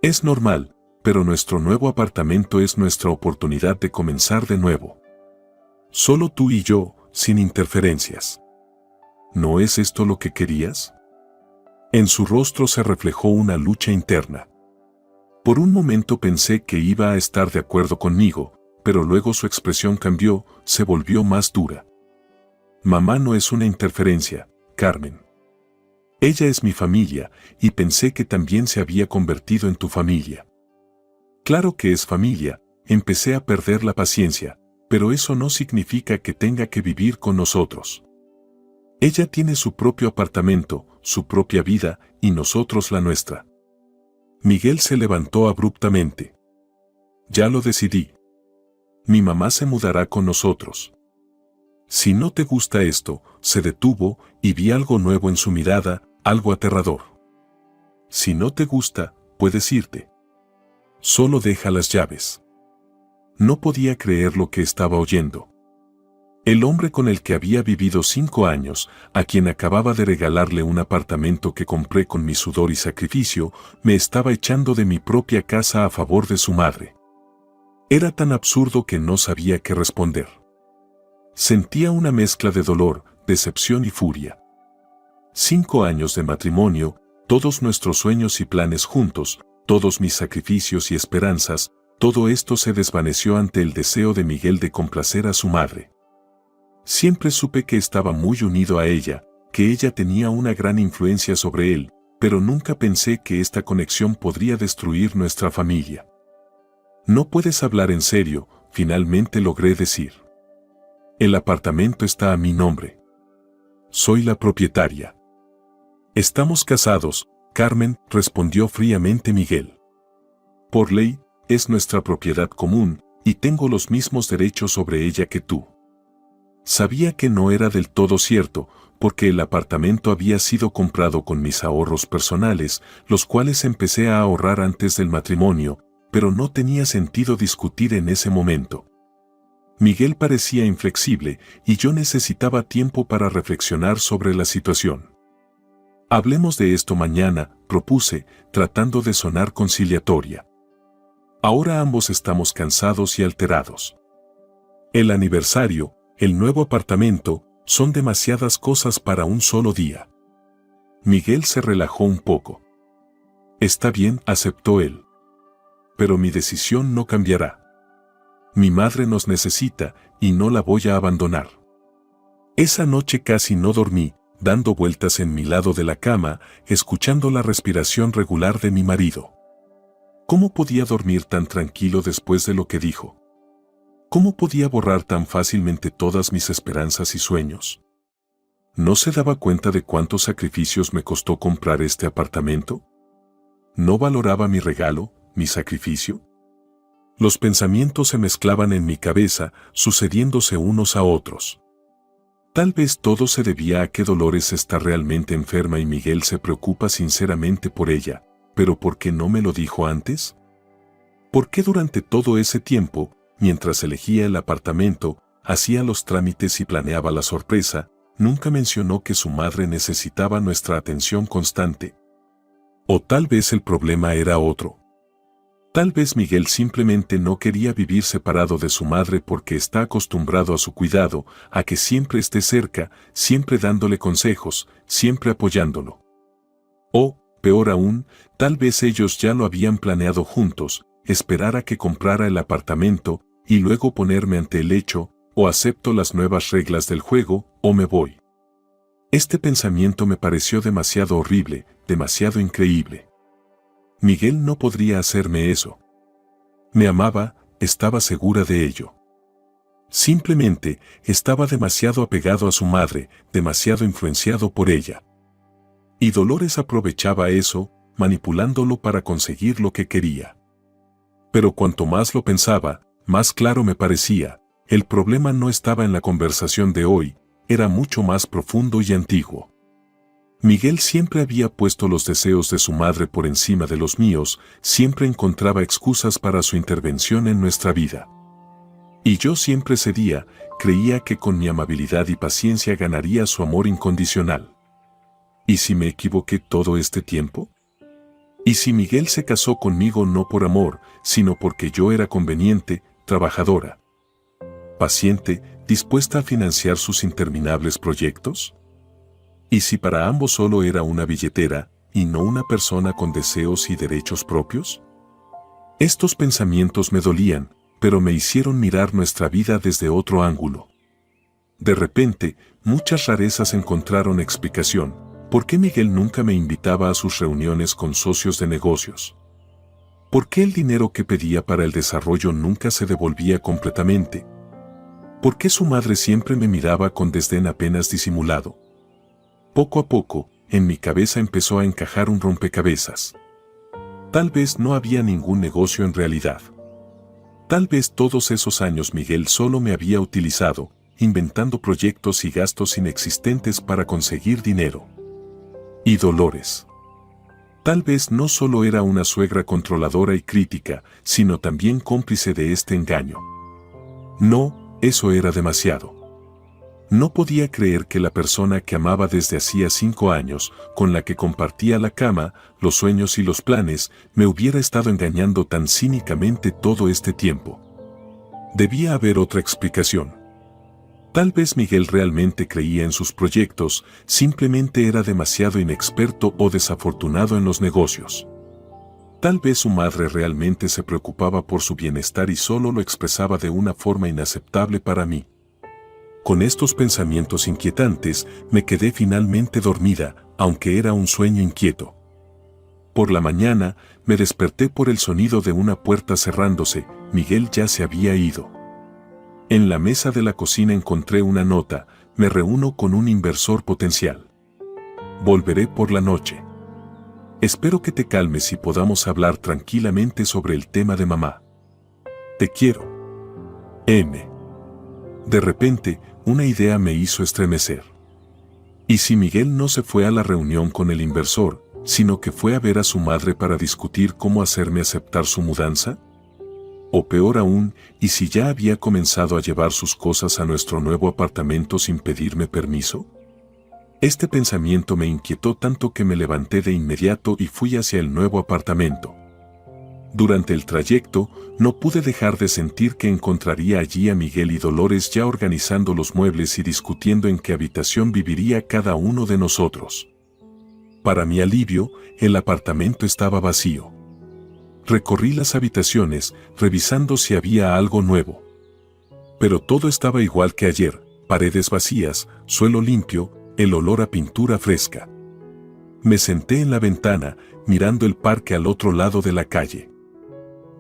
Es normal, pero nuestro nuevo apartamento es nuestra oportunidad de comenzar de nuevo. Solo tú y yo, sin interferencias. ¿No es esto lo que querías? En su rostro se reflejó una lucha interna. Por un momento pensé que iba a estar de acuerdo conmigo, pero luego su expresión cambió, se volvió más dura. Mamá no es una interferencia, Carmen. Ella es mi familia, y pensé que también se había convertido en tu familia. Claro que es familia, empecé a perder la paciencia, pero eso no significa que tenga que vivir con nosotros. Ella tiene su propio apartamento, su propia vida, y nosotros la nuestra. Miguel se levantó abruptamente. Ya lo decidí. Mi mamá se mudará con nosotros. Si no te gusta esto, se detuvo y vi algo nuevo en su mirada, algo aterrador. Si no te gusta, puedes irte. Solo deja las llaves. No podía creer lo que estaba oyendo. El hombre con el que había vivido 5 años, a quien acababa de regalarle un apartamento que compré con mi sudor y sacrificio, me estaba echando de mi propia casa a favor de su madre. Era tan absurdo que no sabía qué responder. Sentía una mezcla de dolor, decepción y furia. 5 años de matrimonio, todos nuestros sueños y planes juntos, todos mis sacrificios y esperanzas, todo esto se desvaneció ante el deseo de Miguel de complacer a su madre. Siempre supe que estaba muy unido a ella, que ella tenía una gran influencia sobre él, pero nunca pensé que esta conexión podría destruir nuestra familia. No puedes hablar en serio, finalmente logré decir. El apartamento está a mi nombre. Soy la propietaria. Estamos casados, Carmen, respondió fríamente Miguel. Por ley, es nuestra propiedad común, y tengo los mismos derechos sobre ella que tú. Sabía que no era del todo cierto, porque el apartamento había sido comprado con mis ahorros personales, los cuales empecé a ahorrar antes del matrimonio, pero no tenía sentido discutir en ese momento. Miguel parecía inflexible, y yo necesitaba tiempo para reflexionar sobre la situación. Hablemos de esto mañana, propuse, tratando de sonar conciliatoria. Ahora ambos estamos cansados y alterados. El aniversario, el nuevo apartamento, son demasiadas cosas para un solo día. Miguel se relajó un poco. Está bien, aceptó él. Pero mi decisión no cambiará. Mi madre nos necesita y no la voy a abandonar. Esa noche casi no dormí, dando vueltas en mi lado de la cama, escuchando la respiración regular de mi marido. ¿Cómo podía dormir tan tranquilo después de lo que dijo? ¿Cómo podía borrar tan fácilmente todas mis esperanzas y sueños? ¿No se daba cuenta de cuántos sacrificios me costó comprar este apartamento? ¿No valoraba mi regalo, mi sacrificio? Los pensamientos se mezclaban en mi cabeza, sucediéndose unos a otros. Tal vez todo se debía a que Dolores está realmente enferma y Miguel se preocupa sinceramente por ella, pero ¿por qué no me lo dijo antes? ¿Por qué durante todo ese tiempo, mientras elegía el apartamento, hacía los trámites y planeaba la sorpresa, nunca mencionó que su madre necesitaba nuestra atención constante? O tal vez el problema era otro. Tal vez Miguel simplemente no quería vivir separado de su madre porque está acostumbrado a su cuidado, a que siempre esté cerca, siempre dándole consejos, siempre apoyándolo. O, peor aún, tal vez ellos ya lo habían planeado juntos, esperar a que comprara el apartamento y luego ponerme ante el hecho, o acepto las nuevas reglas del juego, o me voy. Este pensamiento me pareció demasiado horrible, demasiado increíble. Miguel no podría hacerme eso. Me amaba, estaba segura de ello. Simplemente, estaba demasiado apegado a su madre, demasiado influenciado por ella. Y Dolores aprovechaba eso, manipulándolo para conseguir lo que quería. Pero cuanto más lo pensaba, más claro me parecía, el problema no estaba en la conversación de hoy, era mucho más profundo y antiguo. Miguel siempre había puesto los deseos de su madre por encima de los míos, siempre encontraba excusas para su intervención en nuestra vida. Y yo siempre cedía, creía que con mi amabilidad y paciencia ganaría su amor incondicional. ¿Y si me equivoqué todo este tiempo? ¿Y si Miguel se casó conmigo no por amor, sino porque yo era conveniente, trabajadora, paciente, dispuesta a financiar sus interminables proyectos? ¿Y si para ambos solo era una billetera, y no una persona con deseos y derechos propios? Estos pensamientos me dolían, pero me hicieron mirar nuestra vida desde otro ángulo. De repente, muchas rarezas encontraron explicación. ¿Por qué Miguel nunca me invitaba a sus reuniones con socios de negocios? ¿Por qué el dinero que pedía para el desarrollo nunca se devolvía completamente? ¿Por qué su madre siempre me miraba con desdén apenas disimulado? Poco a poco, en mi cabeza empezó a encajar un rompecabezas. Tal vez no había ningún negocio en realidad. Tal vez todos esos años Miguel solo me había utilizado, inventando proyectos y gastos inexistentes para conseguir dinero. Y Dolores. Tal vez no solo era una suegra controladora y crítica, sino también cómplice de este engaño. No, eso era demasiado. No podía creer que la persona que amaba desde hacía 5 años, con la que compartía la cama, los sueños y los planes, me hubiera estado engañando tan cínicamente todo este tiempo. Debía haber otra explicación. Tal vez Miguel realmente creía en sus proyectos, simplemente era demasiado inexperto o desafortunado en los negocios. Tal vez su madre realmente se preocupaba por su bienestar y solo lo expresaba de una forma inaceptable para mí. Con estos pensamientos inquietantes, me quedé finalmente dormida, aunque era un sueño inquieto. Por la mañana, me desperté por el sonido de una puerta cerrándose. Miguel ya se había ido. En la mesa de la cocina encontré una nota: me reúno con un inversor potencial. Volveré por la noche. Espero que te calmes y podamos hablar tranquilamente sobre el tema de mamá. Te quiero. M. De repente, una idea me hizo estremecer. ¿Y si Miguel no se fue a la reunión con el inversor, sino que fue a ver a su madre para discutir cómo hacerme aceptar su mudanza? O peor aún, ¿y si ya había comenzado a llevar sus cosas a nuestro nuevo apartamento sin pedirme permiso? Este pensamiento me inquietó tanto que me levanté de inmediato y fui hacia el nuevo apartamento. Durante el trayecto, no pude dejar de sentir que encontraría allí a Miguel y Dolores ya organizando los muebles y discutiendo en qué habitación viviría cada uno de nosotros. Para mi alivio, el apartamento estaba vacío. Recorrí las habitaciones, revisando si había algo nuevo. Pero todo estaba igual que ayer, paredes vacías, suelo limpio, el olor a pintura fresca. Me senté en la ventana, mirando el parque al otro lado de la calle.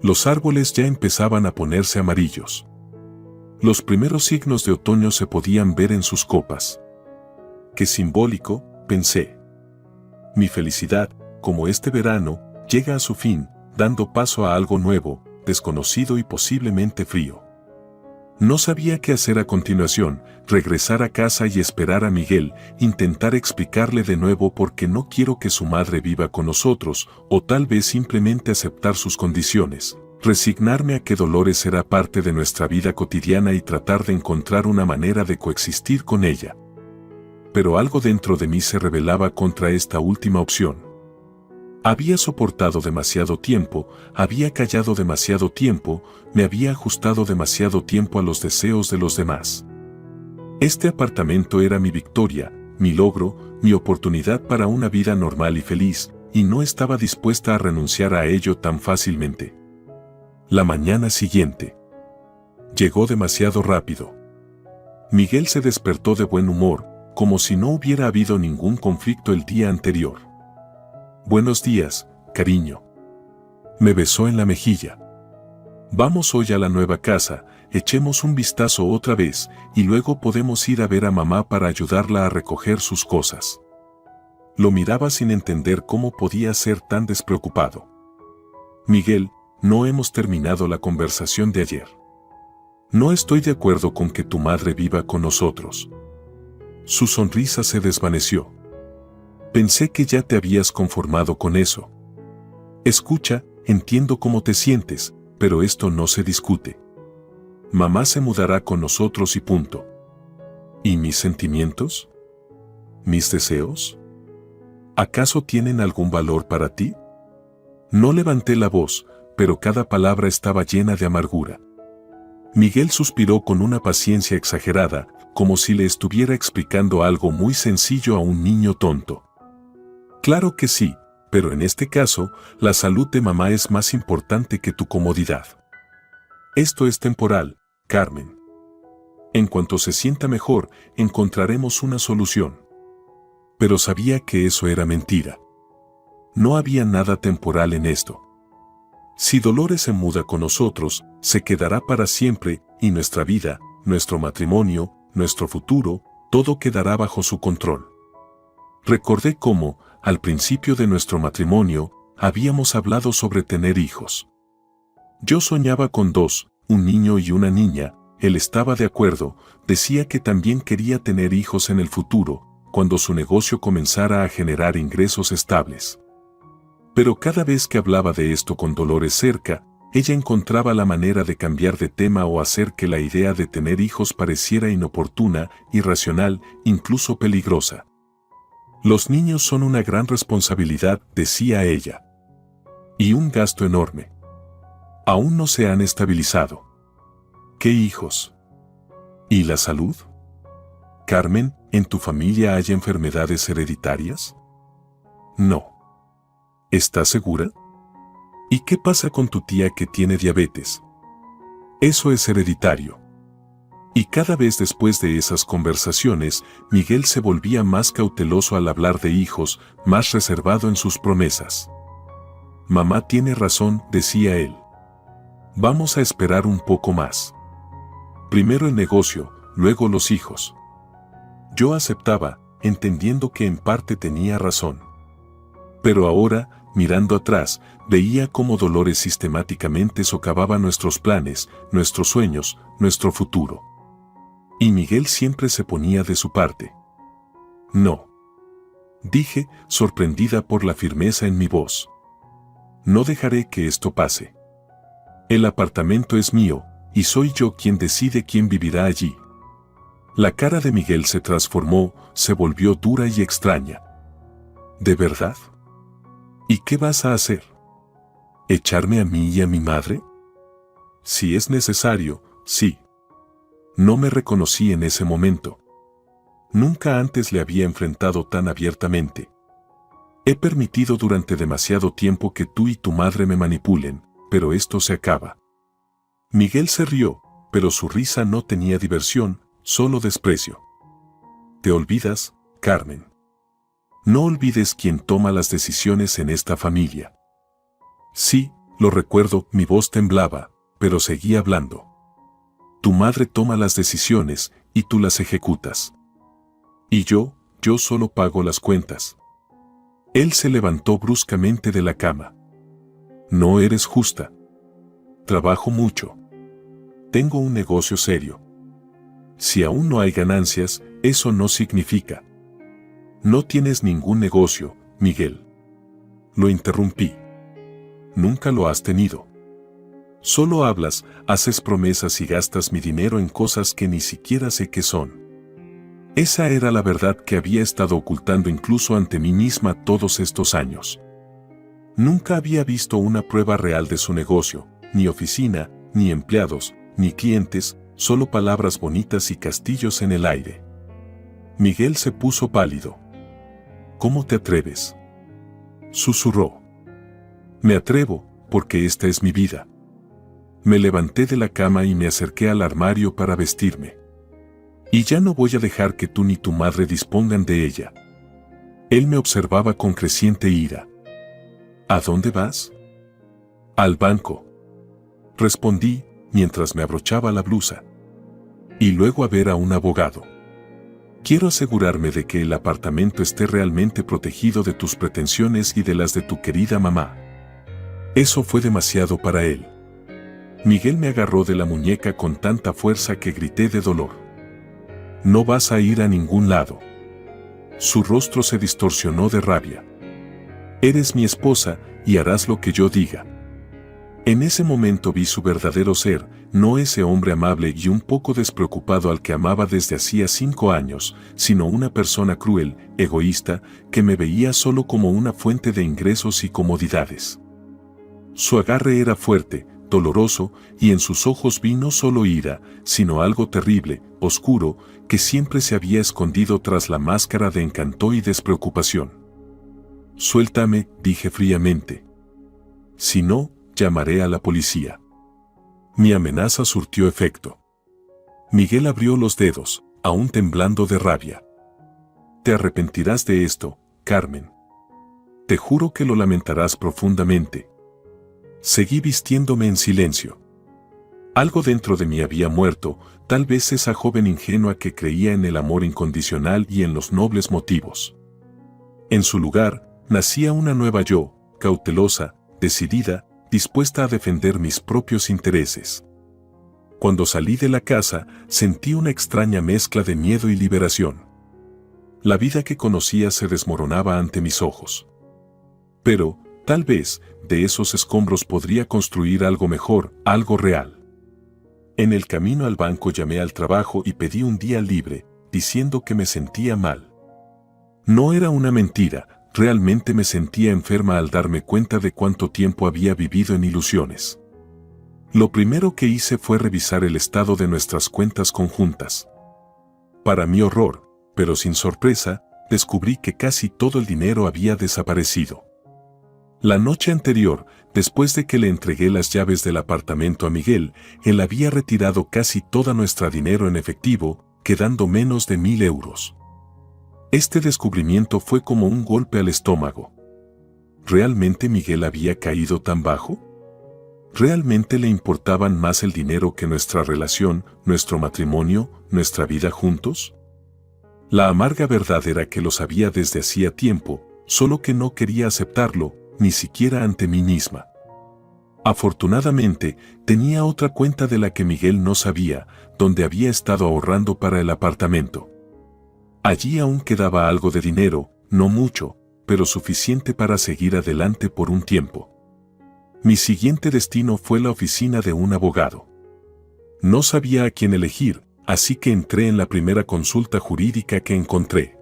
Los árboles ya empezaban a ponerse amarillos. Los primeros signos de otoño se podían ver en sus copas. Qué simbólico, pensé. Mi felicidad, como este verano, llega a su fin, dando paso a algo nuevo, desconocido y posiblemente frío. No sabía qué hacer a continuación, regresar a casa y esperar a Miguel, intentar explicarle de nuevo por qué no quiero que su madre viva con nosotros, o tal vez simplemente aceptar sus condiciones, resignarme a que Dolores era parte de nuestra vida cotidiana y tratar de encontrar una manera de coexistir con ella. Pero algo dentro de mí se rebelaba contra esta última opción. Había soportado demasiado tiempo, había callado demasiado tiempo, me había ajustado demasiado tiempo a los deseos de los demás. Este apartamento era mi victoria, mi logro, mi oportunidad para una vida normal y feliz, y no estaba dispuesta a renunciar a ello tan fácilmente. La mañana siguiente. Llegó demasiado rápido. Miguel se despertó de buen humor, como si no hubiera habido ningún conflicto el día anterior. Buenos días, cariño. Me besó en la mejilla. Vamos hoy a la nueva casa, echemos un vistazo otra vez, y luego podemos ir a ver a mamá para ayudarla a recoger sus cosas. Lo miraba sin entender cómo podía ser tan despreocupado. Miguel, no hemos terminado la conversación de ayer. No estoy de acuerdo con que tu madre viva con nosotros. Su sonrisa se desvaneció. Pensé que ya te habías conformado con eso. Escucha, entiendo cómo te sientes, pero esto no se discute. Mamá se mudará con nosotros y punto. ¿Y mis sentimientos? ¿Mis deseos? ¿Acaso tienen algún valor para ti? No levanté la voz, pero cada palabra estaba llena de amargura. Miguel suspiró con una paciencia exagerada, como si le estuviera explicando algo muy sencillo a un niño tonto. Claro que sí, pero en este caso, la salud de mamá es más importante que tu comodidad. Esto es temporal, Carmen. En cuanto se sienta mejor, encontraremos una solución. Pero sabía que eso era mentira. No había nada temporal en esto. Si Dolores se muda con nosotros, se quedará para siempre, y nuestra vida, nuestro matrimonio, nuestro futuro, todo quedará bajo su control. Recordé cómo, al principio de nuestro matrimonio, habíamos hablado sobre tener hijos. Yo soñaba con 2, un niño y una niña, él estaba de acuerdo, decía que también quería tener hijos en el futuro, cuando su negocio comenzara a generar ingresos estables. Pero cada vez que hablaba de esto con Dolores cerca, ella encontraba la manera de cambiar de tema o hacer que la idea de tener hijos pareciera inoportuna, irracional, incluso peligrosa. Los niños son una gran responsabilidad, decía ella. Y un gasto enorme. Aún no se han estabilizado. ¿Qué hijos? ¿Y la salud? Carmen, ¿en tu familia hay enfermedades hereditarias? No. ¿Estás segura? ¿Y qué pasa con tu tía que tiene diabetes? Eso es hereditario. Y cada vez después de esas conversaciones, Miguel se volvía más cauteloso al hablar de hijos, más reservado en sus promesas. Mamá tiene razón, decía él. Vamos a esperar un poco más. Primero el negocio, luego los hijos. Yo aceptaba, entendiendo que en parte tenía razón. Pero ahora, mirando atrás, veía cómo Dolores sistemáticamente socavaba nuestros planes, nuestros sueños, nuestro futuro. Y Miguel siempre se ponía de su parte. No. Dije, sorprendida por la firmeza en mi voz. No dejaré que esto pase. El apartamento es mío, y soy yo quien decide quién vivirá allí. La cara de Miguel se transformó, se volvió dura y extraña. ¿De verdad? ¿Y qué vas a hacer? ¿Echarme a mí y a mi madre? Si es necesario, sí. No me reconocí en ese momento. Nunca antes le había enfrentado tan abiertamente. He permitido durante demasiado tiempo que tú y tu madre me manipulen, pero esto se acaba. Miguel se rió, pero su risa no tenía diversión, solo desprecio. ¿Te olvidas, Carmen? No olvides quién toma las decisiones en esta familia. Sí, lo recuerdo, mi voz temblaba, pero seguía hablando. Tu madre toma las decisiones y tú las ejecutas. Y yo solo pago las cuentas. Él se levantó bruscamente de la cama. No eres justa. Trabajo mucho. Tengo un negocio serio. Si aún no hay ganancias, eso no significa. No tienes ningún negocio, Miguel. Lo interrumpí. Nunca lo has tenido. Solo hablas, haces promesas y gastas mi dinero en cosas que ni siquiera sé qué son. Esa era la verdad que había estado ocultando incluso ante mí misma todos estos años. Nunca había visto una prueba real de su negocio, ni oficina, ni empleados, ni clientes, solo palabras bonitas y castillos en el aire. Miguel se puso pálido. ¿Cómo te atreves?, susurró. Me atrevo, porque esta es mi vida. Me levanté de la cama y me acerqué al armario para vestirme. Y ya no voy a dejar que tú ni tu madre dispongan de ella. Él me observaba con creciente ira. ¿A dónde vas? Al banco. Respondí, mientras me abrochaba la blusa. Y luego a ver a un abogado. Quiero asegurarme de que el apartamento esté realmente protegido de tus pretensiones y de las de tu querida mamá. Eso fue demasiado para él. Miguel me agarró de la muñeca con tanta fuerza que grité de dolor. No vas a ir a ningún lado. Su rostro se distorsionó de rabia. Eres mi esposa y harás lo que yo diga. En ese momento vi su verdadero ser, no ese hombre amable y un poco despreocupado al que amaba desde hacía 5 años, sino una persona cruel, egoísta, que me veía solo como una fuente de ingresos y comodidades. Su agarre era fuerte, doloroso, y en sus ojos vi no solo ira, sino algo terrible, oscuro, que siempre se había escondido tras la máscara de encanto y despreocupación. Suéltame, dije fríamente. Si no, llamaré a la policía. Mi amenaza surtió efecto. Miguel abrió los dedos, aún temblando de rabia. Te arrepentirás de esto, Carmen. Te juro que lo lamentarás profundamente. Seguí vistiéndome en silencio. Algo dentro de mí había muerto, tal vez esa joven ingenua que creía en el amor incondicional y en los nobles motivos. En su lugar, nacía una nueva yo, cautelosa, decidida, dispuesta a defender mis propios intereses. Cuando salí de la casa, sentí una extraña mezcla de miedo y liberación. La vida que conocía se desmoronaba ante mis ojos. Pero, tal vez, de esos escombros podría construir algo mejor, algo real. En el camino al banco llamé al trabajo y pedí un día libre, diciendo que me sentía mal. No era una mentira, realmente me sentía enferma al darme cuenta de cuánto tiempo había vivido en ilusiones. Lo primero que hice fue revisar el estado de nuestras cuentas conjuntas. Para mi horror, pero sin sorpresa, descubrí que casi todo el dinero había desaparecido. La noche anterior, después de que le entregué las llaves del apartamento a Miguel, él había retirado casi todo nuestro dinero en efectivo, quedando menos de 1.000 euros. Este descubrimiento fue como un golpe al estómago. ¿Realmente Miguel había caído tan bajo? ¿Realmente le importaban más el dinero que nuestra relación, nuestro matrimonio, nuestra vida juntos? La amarga verdad era que lo sabía desde hacía tiempo, solo que no quería aceptarlo, ni siquiera ante mí misma. Afortunadamente, tenía otra cuenta de la que Miguel no sabía, donde había estado ahorrando para el apartamento. Allí aún quedaba algo de dinero, no mucho, pero suficiente para seguir adelante por un tiempo. Mi siguiente destino fue la oficina de un abogado. No sabía a quién elegir, así que entré en la primera consulta jurídica que encontré.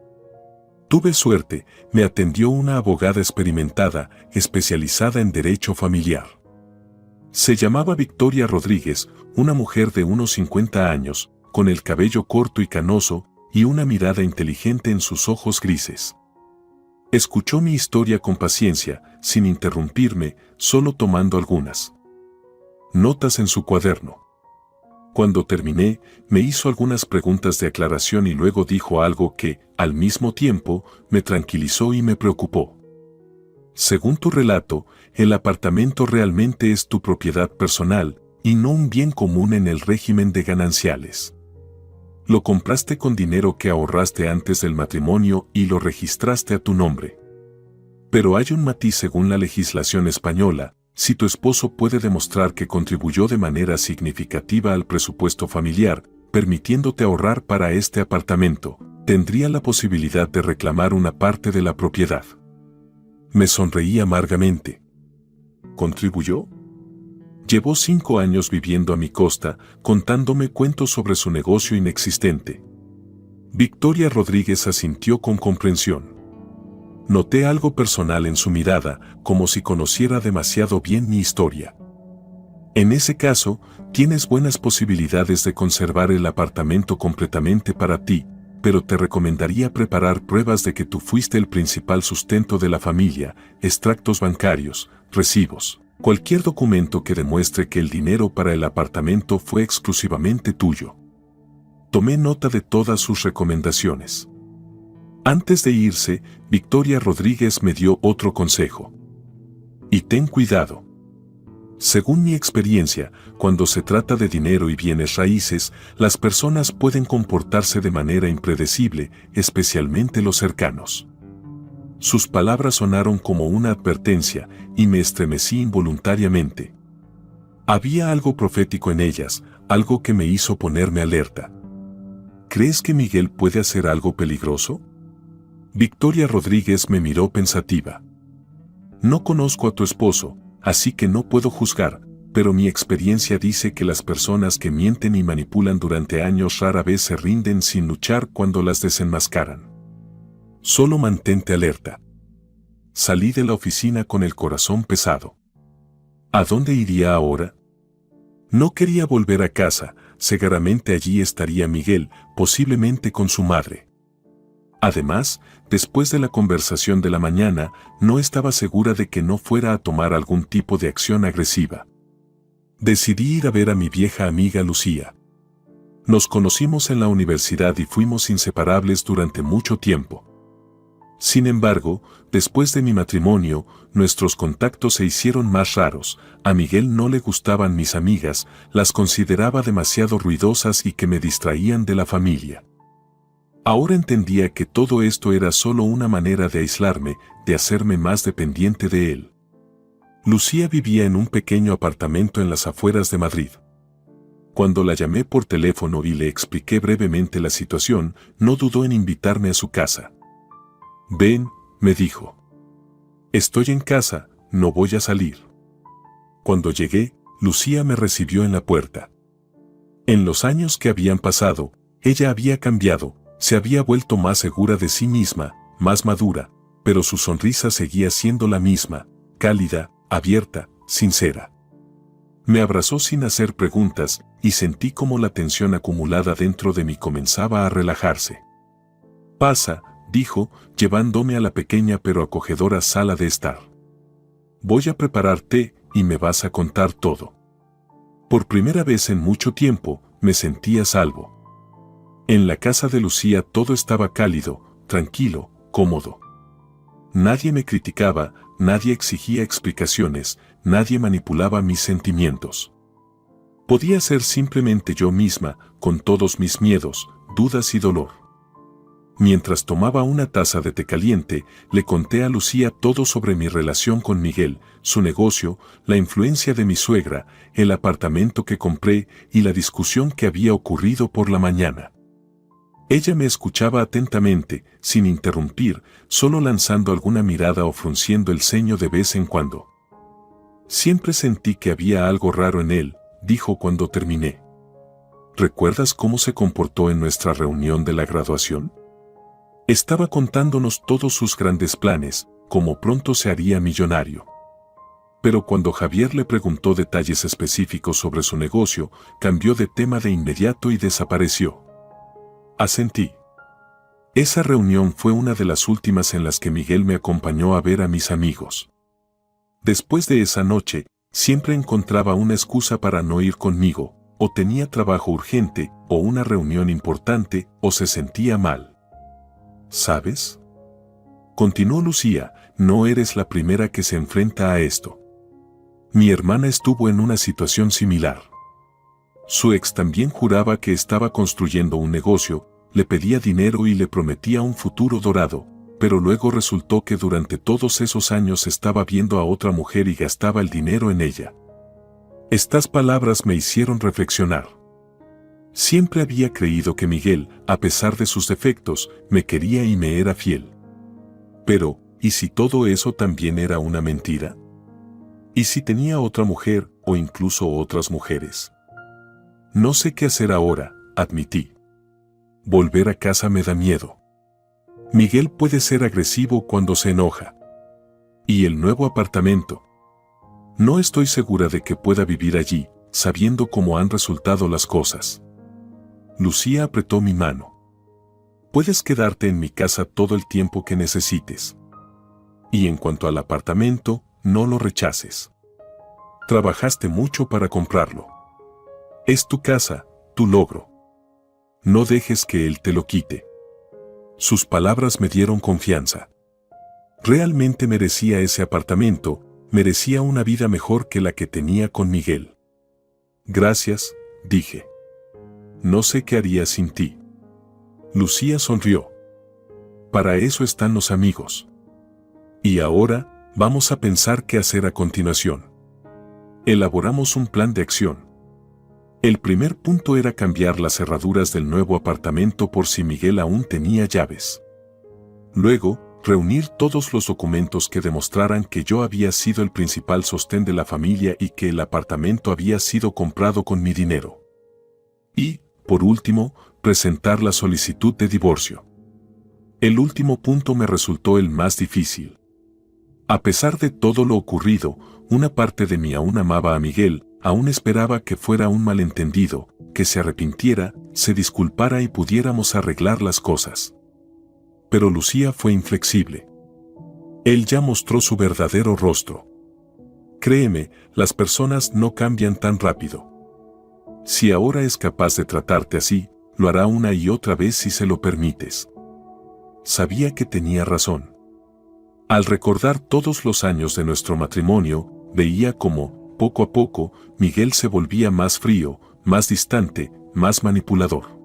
Tuve suerte, me atendió una abogada experimentada, especializada en derecho familiar. Se llamaba Victoria Rodríguez, una mujer de unos 50 años, con el cabello corto y canoso, y una mirada inteligente en sus ojos grises. Escuchó mi historia con paciencia, sin interrumpirme, solo tomando algunas notas en su cuaderno. Cuando terminé, me hizo algunas preguntas de aclaración y luego dijo algo que, al mismo tiempo, me tranquilizó y me preocupó. Según tu relato, el apartamento realmente es tu propiedad personal, y no un bien común en el régimen de gananciales. Lo compraste con dinero que ahorraste antes del matrimonio y lo registraste a tu nombre. Pero hay un matiz según la legislación española. Si tu esposo puede demostrar que contribuyó de manera significativa al presupuesto familiar, permitiéndote ahorrar para este apartamento, tendría la posibilidad de reclamar una parte de la propiedad. Me sonreí amargamente. ¿Contribuyó? Llevó 5 años viviendo a mi costa, contándome cuentos sobre su negocio inexistente. Victoria Rodríguez asintió con comprensión. Noté algo personal en su mirada, como si conociera demasiado bien mi historia. En ese caso, tienes buenas posibilidades de conservar el apartamento completamente para ti, pero te recomendaría preparar pruebas de que tú fuiste el principal sustento de la familia, extractos bancarios, recibos, cualquier documento que demuestre que el dinero para el apartamento fue exclusivamente tuyo. Tomé nota de todas sus recomendaciones. Antes de irse, Victoria Rodríguez me dio otro consejo. Y ten cuidado. Según mi experiencia, cuando se trata de dinero y bienes raíces, las personas pueden comportarse de manera impredecible, especialmente los cercanos. Sus palabras sonaron como una advertencia, y me estremecí involuntariamente. Había algo profético en ellas, algo que me hizo ponerme alerta. ¿Crees que Miguel puede hacer algo peligroso? Victoria Rodríguez me miró pensativa. No conozco a tu esposo, así que no puedo juzgar, pero mi experiencia dice que las personas que mienten y manipulan durante años rara vez se rinden sin luchar cuando las desenmascaran. Solo mantente alerta. Salí de la oficina con el corazón pesado. ¿A dónde iría ahora? No quería volver a casa, seguramente allí estaría Miguel, posiblemente con su madre. Además, después de la conversación de la mañana, no estaba segura de que no fuera a tomar algún tipo de acción agresiva. Decidí ir a ver a mi vieja amiga Lucía. Nos conocimos en la universidad y fuimos inseparables durante mucho tiempo. Sin embargo, después de mi matrimonio, nuestros contactos se hicieron más raros. A Miguel no le gustaban mis amigas, las consideraba demasiado ruidosas y que me distraían de la familia. Ahora entendía que todo esto era solo una manera de aislarme, de hacerme más dependiente de él. Lucía vivía en un pequeño apartamento en las afueras de Madrid. Cuando la llamé por teléfono y le expliqué brevemente la situación, no dudó en invitarme a su casa. «Ven», me dijo. «Estoy en casa, no voy a salir». Cuando llegué, Lucía me recibió en la puerta. En los años que habían pasado, ella había cambiado. Se había vuelto más segura de sí misma, más madura, pero su sonrisa seguía siendo la misma, cálida, abierta, sincera. Me abrazó sin hacer preguntas y sentí como la tensión acumulada dentro de mí comenzaba a relajarse. «Pasa», dijo, llevándome a la pequeña pero acogedora sala de estar. «Voy a preparar té y me vas a contar todo». Por primera vez en mucho tiempo, me sentí a salvo. En la casa de Lucía todo estaba cálido, tranquilo, cómodo. Nadie me criticaba, nadie exigía explicaciones, nadie manipulaba mis sentimientos. Podía ser simplemente yo misma, con todos mis miedos, dudas y dolor. Mientras tomaba una taza de té caliente, le conté a Lucía todo sobre mi relación con Miguel, su negocio, la influencia de mi suegra, el apartamento que compré y la discusión que había ocurrido por la mañana. Ella me escuchaba atentamente, sin interrumpir, solo lanzando alguna mirada o frunciendo el ceño de vez en cuando. «Siempre sentí que había algo raro en él», dijo cuando terminé. «¿Recuerdas cómo se comportó en nuestra reunión de la graduación? Estaba contándonos todos sus grandes planes, cómo pronto se haría millonario. Pero cuando Javier le preguntó detalles específicos sobre su negocio, cambió de tema de inmediato y desapareció. Asentí. Esa reunión fue una de las últimas en las que Miguel me acompañó a ver a mis amigos. Después de esa noche, siempre encontraba una excusa para no ir conmigo, o tenía trabajo urgente, o una reunión importante, o se sentía mal. ¿Sabes? Continuó Lucía, no eres la primera que se enfrenta a esto. Mi hermana estuvo en una situación similar. Su ex también juraba que estaba construyendo un negocio, le pedía dinero y le prometía un futuro dorado, pero luego resultó que durante todos esos años estaba viendo a otra mujer y gastaba el dinero en ella. Estas palabras me hicieron reflexionar. Siempre había creído que Miguel, a pesar de sus defectos, me quería y me era fiel. Pero, ¿y si todo eso también era una mentira? ¿Y si tenía otra mujer, o incluso otras mujeres? No sé qué hacer ahora, admití. Volver a casa me da miedo. Miguel puede ser agresivo cuando se enoja. ¿Y el nuevo apartamento? No estoy segura de que pueda vivir allí, sabiendo cómo han resultado las cosas. Lucía apretó mi mano. Puedes quedarte en mi casa todo el tiempo que necesites. Y en cuanto al apartamento, no lo rechaces. Trabajaste mucho para comprarlo. Es tu casa, tu logro. No dejes que él te lo quite. Sus palabras me dieron confianza. Realmente merecía ese apartamento, merecía una vida mejor que la que tenía con Miguel. Gracias, dije. No sé qué haría sin ti. Lucía sonrió. Para eso están los amigos. Y ahora, vamos a pensar qué hacer a continuación. Elaboramos un plan de acción. El primer punto era cambiar las cerraduras del nuevo apartamento por si Miguel aún tenía llaves. Luego, reunir todos los documentos que demostraran que yo había sido el principal sostén de la familia y que el apartamento había sido comprado con mi dinero. Y, por último, presentar la solicitud de divorcio. El último punto me resultó el más difícil. A pesar de todo lo ocurrido, una parte de mí aún amaba a Miguel, aún esperaba que fuera un malentendido, que se arrepintiera, se disculpara y pudiéramos arreglar las cosas. Pero Lucía fue inflexible. Él ya mostró su verdadero rostro. Créeme, las personas no cambian tan rápido. Si ahora es capaz de tratarte así, lo hará una y otra vez si se lo permites. Sabía que tenía razón. Al recordar todos los años de nuestro matrimonio, veía cómo, poco a poco, Miguel se volvía más frío, más distante, más manipulador.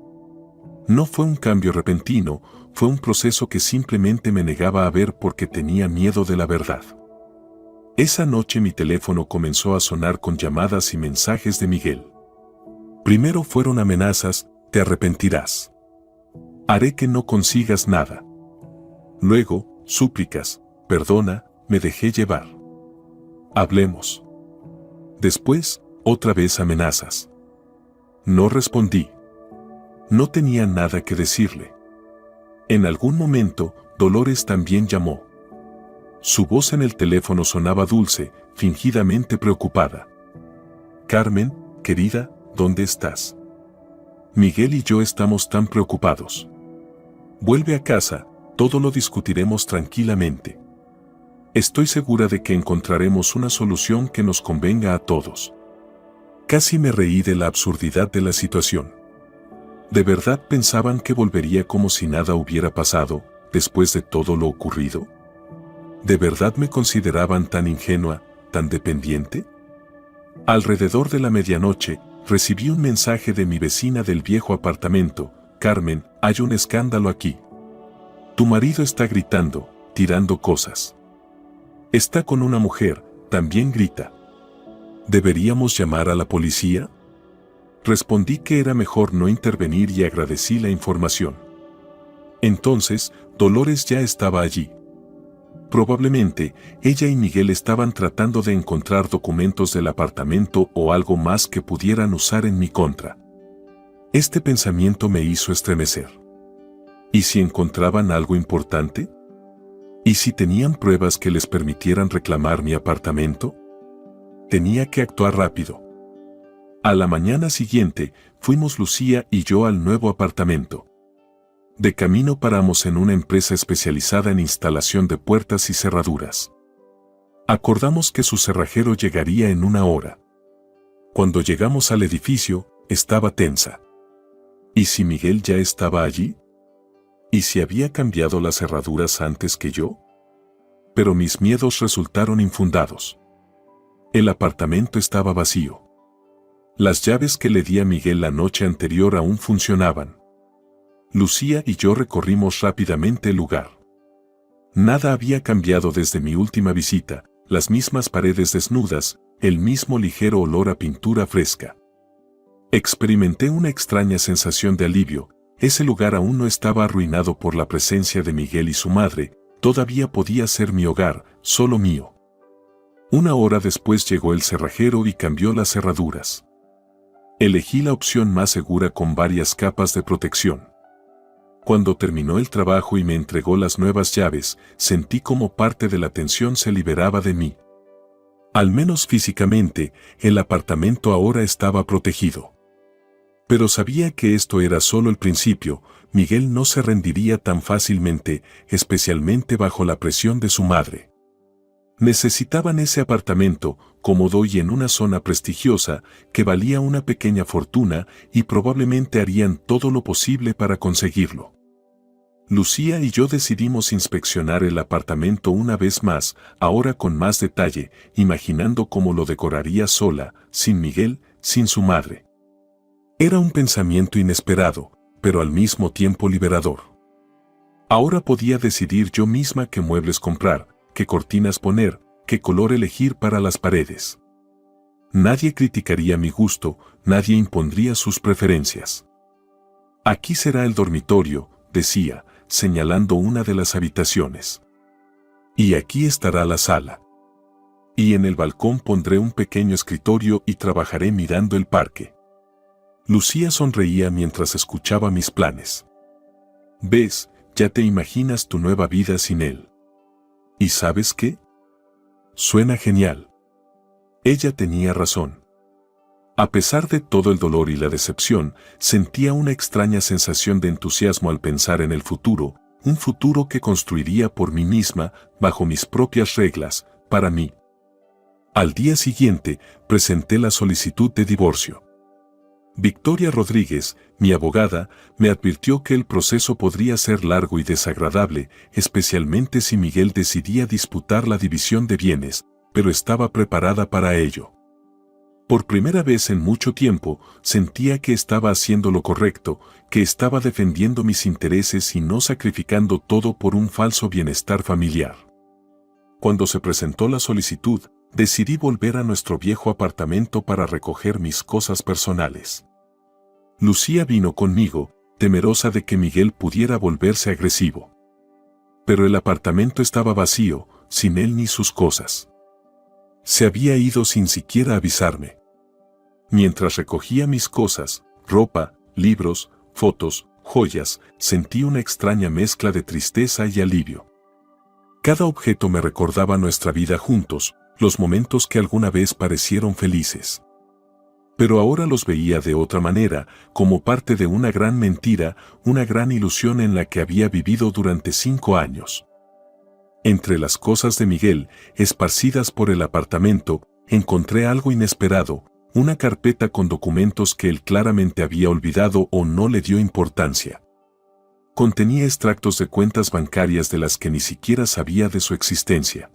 No fue un cambio repentino, fue un proceso que simplemente me negaba a ver porque tenía miedo de la verdad. Esa noche mi teléfono comenzó a sonar con llamadas y mensajes de Miguel. Primero fueron amenazas, te arrepentirás. Haré que no consigas nada. Luego, súplicas, perdona, me dejé llevar. Hablemos. Después, otra vez amenazas. No respondí. No tenía nada que decirle. En algún momento, Dolores también llamó. Su voz en el teléfono sonaba dulce, fingidamente preocupada. Carmen, querida, ¿dónde estás? Miguel y yo estamos tan preocupados. Vuelve a casa, todo lo discutiremos tranquilamente. Estoy segura de que encontraremos una solución que nos convenga a todos. Casi me reí de la absurdidad de la situación. ¿De verdad pensaban que volvería como si nada hubiera pasado, después de todo lo ocurrido? ¿De verdad me consideraban tan ingenua, tan dependiente? Alrededor de la medianoche, recibí un mensaje de mi vecina del viejo apartamento. Carmen, hay un escándalo aquí. Tu marido está gritando, tirando cosas. Está con una mujer, también grita. ¿Deberíamos llamar a la policía? Respondí que era mejor no intervenir y agradecí la información. Entonces, Dolores ya estaba allí. Probablemente, ella y Miguel estaban tratando de encontrar documentos del apartamento o algo más que pudieran usar en mi contra. Este pensamiento me hizo estremecer. ¿Y si encontraban algo importante? ¿Y si tenían pruebas que les permitieran reclamar mi apartamento? Tenía que actuar rápido. A la mañana siguiente, fuimos Lucía y yo al nuevo apartamento. De camino paramos en una empresa especializada en instalación de puertas y cerraduras. Acordamos que su cerrajero llegaría en 1 hora. Cuando llegamos al edificio, estaba tensa. ¿Y si Miguel ya estaba allí? ¿Y si había cambiado las cerraduras antes que yo? Pero mis miedos resultaron infundados. El apartamento estaba vacío. Las llaves que le di a Miguel la noche anterior aún funcionaban. Lucía y yo recorrimos rápidamente el lugar. Nada había cambiado desde mi última visita, las mismas paredes desnudas, el mismo ligero olor a pintura fresca. Experimenté una extraña sensación de alivio. Ese lugar aún no estaba arruinado por la presencia de Miguel y su madre, todavía podía ser mi hogar, solo mío. 1 hora después llegó el cerrajero y cambió las cerraduras. Elegí la opción más segura con varias capas de protección. Cuando terminó el trabajo y me entregó las nuevas llaves, sentí como parte de la tensión se liberaba de mí. Al menos físicamente, el apartamento ahora estaba protegido. Pero sabía que esto era solo el principio. Miguel no se rendiría tan fácilmente, especialmente bajo la presión de su madre. Necesitaban ese apartamento, cómodo y en una zona prestigiosa, que valía una pequeña fortuna y probablemente harían todo lo posible para conseguirlo. Lucía y yo decidimos inspeccionar el apartamento una vez más, ahora con más detalle, imaginando cómo lo decoraría sola, sin Miguel, sin su madre. Era un pensamiento inesperado, pero al mismo tiempo liberador. Ahora podía decidir yo misma qué muebles comprar, qué cortinas poner, qué color elegir para las paredes. Nadie criticaría mi gusto, nadie impondría sus preferencias. Aquí será el dormitorio, decía, señalando una de las habitaciones. Y aquí estará la sala. Y en el balcón pondré un pequeño escritorio y trabajaré mirando el parque. Lucía sonreía mientras escuchaba mis planes. ¿Ves? Ya te imaginas tu nueva vida sin él. ¿Y sabes qué? Suena genial. Ella tenía razón. A pesar de todo el dolor y la decepción, sentía una extraña sensación de entusiasmo al pensar en el futuro, un futuro que construiría por mí misma, bajo mis propias reglas, para mí. Al día siguiente, presenté la solicitud de divorcio. Victoria Rodríguez, mi abogada, me advirtió que el proceso podría ser largo y desagradable, especialmente si Miguel decidía disputar la división de bienes, pero estaba preparada para ello. Por primera vez en mucho tiempo, sentía que estaba haciendo lo correcto, que estaba defendiendo mis intereses y no sacrificando todo por un falso bienestar familiar. Cuando se presentó la solicitud, decidí volver a nuestro viejo apartamento para recoger mis cosas personales. Lucía vino conmigo, temerosa de que Miguel pudiera volverse agresivo. Pero el apartamento estaba vacío, sin él ni sus cosas. Se había ido sin siquiera avisarme. Mientras recogía mis cosas, ropa, libros, fotos, joyas, sentí una extraña mezcla de tristeza y alivio. Cada objeto me recordaba nuestra vida juntos, los momentos que alguna vez parecieron felices. Pero ahora los veía de otra manera, como parte de una gran mentira, una gran ilusión en la que había vivido durante 5 años. Entre las cosas de Miguel, esparcidas por el apartamento, encontré algo inesperado, una carpeta con documentos que él claramente había olvidado o no le dio importancia. Contenía extractos de cuentas bancarias de las que ni siquiera sabía de su existencia.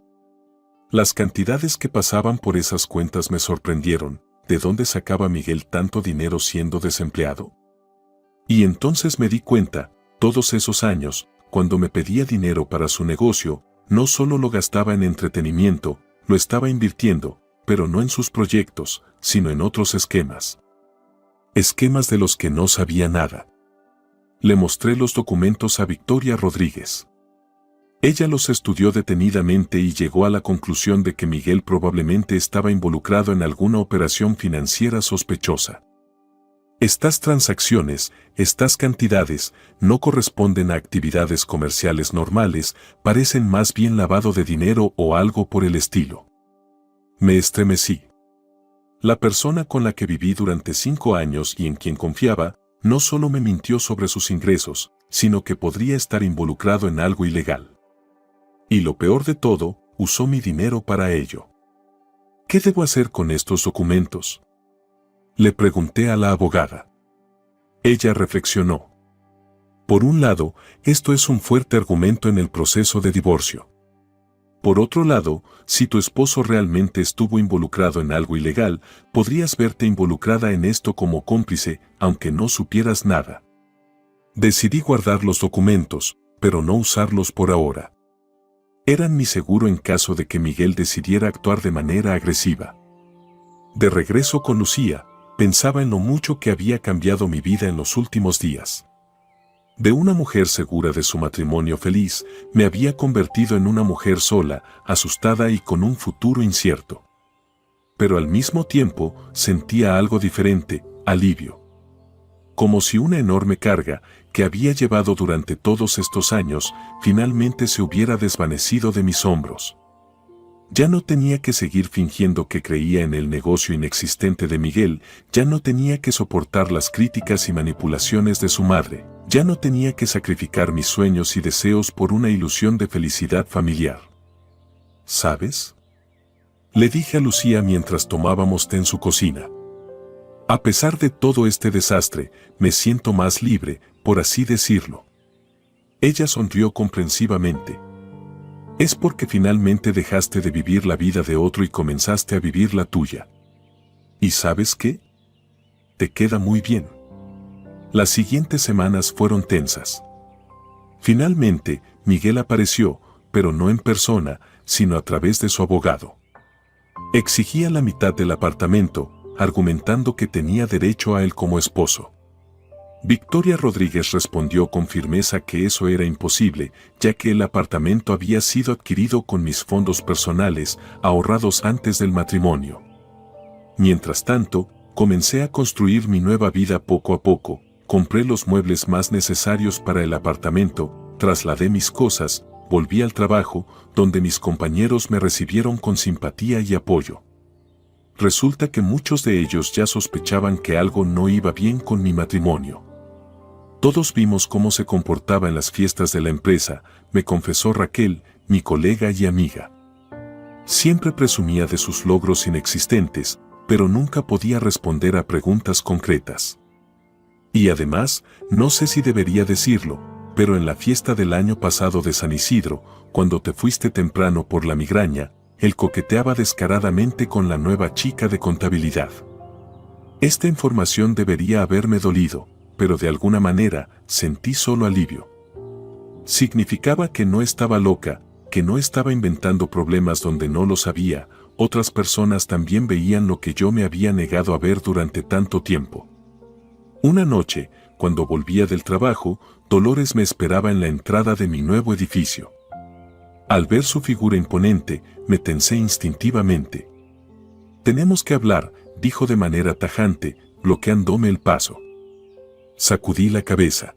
Las cantidades que pasaban por esas cuentas me sorprendieron. ¿De dónde sacaba Miguel tanto dinero siendo desempleado? Y entonces me di cuenta, todos esos años, cuando me pedía dinero para su negocio, no solo lo gastaba en entretenimiento, lo estaba invirtiendo, pero no en sus proyectos, sino en otros esquemas. Esquemas de los que no sabía nada. Le mostré los documentos a Victoria Rodríguez. Ella los estudió detenidamente y llegó a la conclusión de que Miguel probablemente estaba involucrado en alguna operación financiera sospechosa. Estas transacciones, estas cantidades, no corresponden a actividades comerciales normales, parecen más bien lavado de dinero o algo por el estilo. Me estremecí. La persona con la que viví durante 5 años y en quien confiaba, no solo me mintió sobre sus ingresos, sino que podría estar involucrado en algo ilegal. Y lo peor de todo, usó mi dinero para ello. ¿Qué debo hacer con estos documentos?, le pregunté a la abogada. Ella reflexionó. Por un lado, esto es un fuerte argumento en el proceso de divorcio. Por otro lado, si tu esposo realmente estuvo involucrado en algo ilegal, podrías verte involucrada en esto como cómplice, aunque no supieras nada. Decidí guardar los documentos, pero no usarlos por ahora. Eran mi seguro en caso de que Miguel decidiera actuar de manera agresiva. De regreso con Lucía, pensaba en lo mucho que había cambiado mi vida en los últimos días. De una mujer segura de su matrimonio feliz, me había convertido en una mujer sola, asustada y con un futuro incierto. Pero al mismo tiempo, sentía algo diferente, alivio. Como si una enorme carga, que había llevado durante todos estos años, finalmente se hubiera desvanecido de mis hombros. Ya no tenía que seguir fingiendo que creía en el negocio inexistente de Miguel, ya no tenía que soportar las críticas y manipulaciones de su madre, ya no tenía que sacrificar mis sueños y deseos por una ilusión de felicidad familiar. ¿Sabes?, le dije a Lucía mientras tomábamos té en su cocina. A pesar de todo este desastre, me siento más libre, por así decirlo. Ella sonrió comprensivamente. Es porque finalmente dejaste de vivir la vida de otro y comenzaste a vivir la tuya. ¿Y sabes qué? Te queda muy bien. Las siguientes semanas fueron tensas. Finalmente, Miguel apareció, pero no en persona, sino a través de su abogado. Exigía la mitad del apartamento, argumentando que tenía derecho a él como esposo. Victoria Rodríguez respondió con firmeza que eso era imposible, ya que el apartamento había sido adquirido con mis fondos personales, ahorrados antes del matrimonio. Mientras tanto, comencé a construir mi nueva vida poco a poco, compré los muebles más necesarios para el apartamento, trasladé mis cosas, volví al trabajo, donde mis compañeros me recibieron con simpatía y apoyo. Resulta que muchos de ellos ya sospechaban que algo no iba bien con mi matrimonio. Todos vimos cómo se comportaba en las fiestas de la empresa, me confesó Raquel, mi colega y amiga. Siempre presumía de sus logros inexistentes, pero nunca podía responder a preguntas concretas. Y además, no sé si debería decirlo, pero en la fiesta del año pasado de San Isidro, cuando te fuiste temprano por la migraña, él coqueteaba descaradamente con la nueva chica de contabilidad. Esta información debería haberme dolido, pero de alguna manera sentí solo alivio. Significaba que no estaba loca, que no estaba inventando problemas donde no los había, otras personas también veían lo que yo me había negado a ver durante tanto tiempo. Una noche, cuando volvía del trabajo, Dolores me esperaba en la entrada de mi nuevo edificio. Al ver su figura imponente, me tensé instintivamente. «Tenemos que hablar», dijo de manera tajante, bloqueándome el paso. Sacudí la cabeza.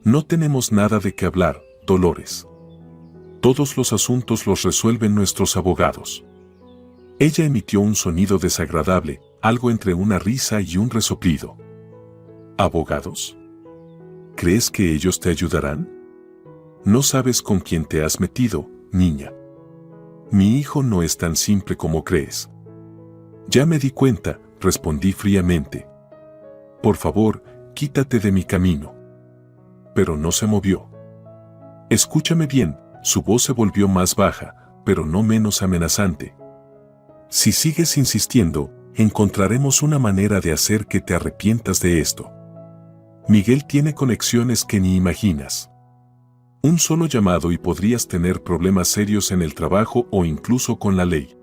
«No tenemos nada de qué hablar, Dolores. Todos los asuntos los resuelven nuestros abogados». Ella emitió un sonido desagradable, algo entre una risa y un resoplido. ¿Abogados? ¿Crees que ellos te ayudarán? No sabes con quién te has metido, niña. Mi hijo no es tan simple como crees. Ya me di cuenta, respondí fríamente. Por favor, quítate de mi camino. Pero no se movió. Escúchame bien, su voz se volvió más baja, pero no menos amenazante. Si sigues insistiendo, encontraremos una manera de hacer que te arrepientas de esto. Miguel tiene conexiones que ni imaginas. Un solo llamado y podrías tener problemas serios en el trabajo o incluso con la ley.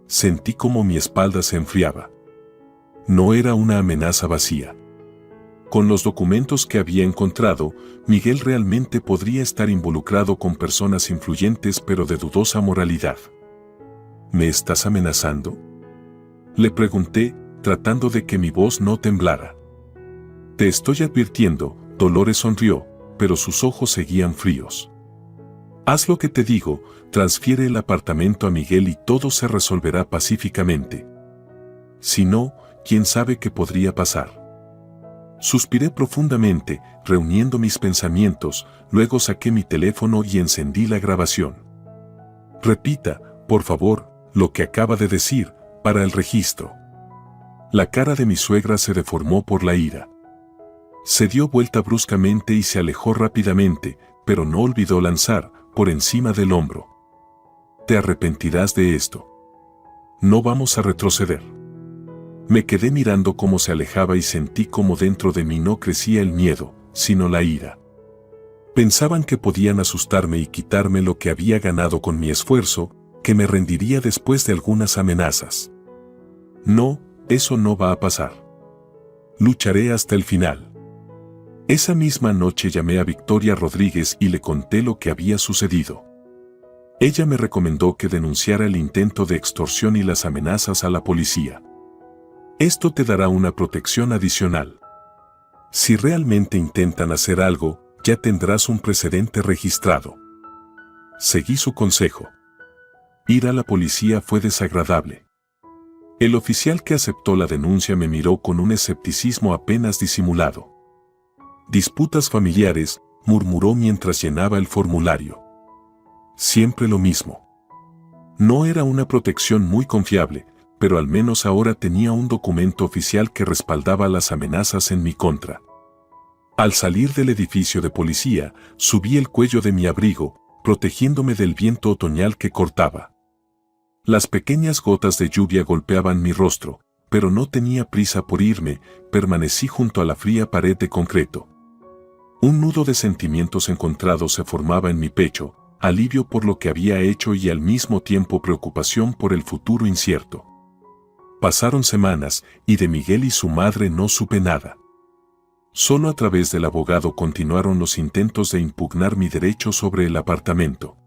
Sentí como mi espalda se enfriaba. No era una amenaza vacía. Con los documentos que había encontrado, Miguel realmente podría estar involucrado con personas influyentes pero de dudosa moralidad. ¿Me estás amenazando?, le pregunté, tratando de que mi voz no temblara. Te estoy advirtiendo, Dolores sonrió, pero sus ojos seguían fríos. Haz lo que te digo, transfiere el apartamento a Miguel y todo se resolverá pacíficamente. Si no, quién sabe qué podría pasar. Suspiré profundamente, reuniendo mis pensamientos, luego saqué mi teléfono y encendí la grabación. Repita, por favor, lo que acaba de decir, para el registro. La cara de mi suegra se deformó por la ira. Se dio vuelta bruscamente y se alejó rápidamente, pero no olvidó lanzar, por encima del hombro: te arrepentirás de esto. No vamos a retroceder. Me quedé mirando cómo se alejaba y sentí cómo dentro de mí no crecía el miedo, sino la ira. Pensaban que podían asustarme y quitarme lo que había ganado con mi esfuerzo, que me rendiría después de algunas amenazas. No, eso no va a pasar. Lucharé hasta el final. Esa misma noche llamé a Victoria Rodríguez y le conté lo que había sucedido. Ella me recomendó que denunciara el intento de extorsión y las amenazas a la policía. Esto te dará una protección adicional. Si realmente intentan hacer algo, ya tendrás un precedente registrado. Seguí su consejo. Ir a la policía fue desagradable. El oficial que aceptó la denuncia me miró con un escepticismo apenas disimulado. Disputas familiares, murmuró mientras llenaba el formulario. Siempre lo mismo. No era una protección muy confiable, pero al menos ahora tenía un documento oficial que respaldaba las amenazas en mi contra. Al salir del edificio de policía, subí el cuello de mi abrigo, protegiéndome del viento otoñal que cortaba. Las pequeñas gotas de lluvia golpeaban mi rostro, pero no tenía prisa por irme, permanecí junto a la fría pared de concreto. Un nudo de sentimientos encontrados se formaba en mi pecho, alivio por lo que había hecho y al mismo tiempo preocupación por el futuro incierto. Pasaron semanas, y de Miguel y su madre no supe nada. Solo a través del abogado continuaron los intentos de impugnar mi derecho sobre el apartamento.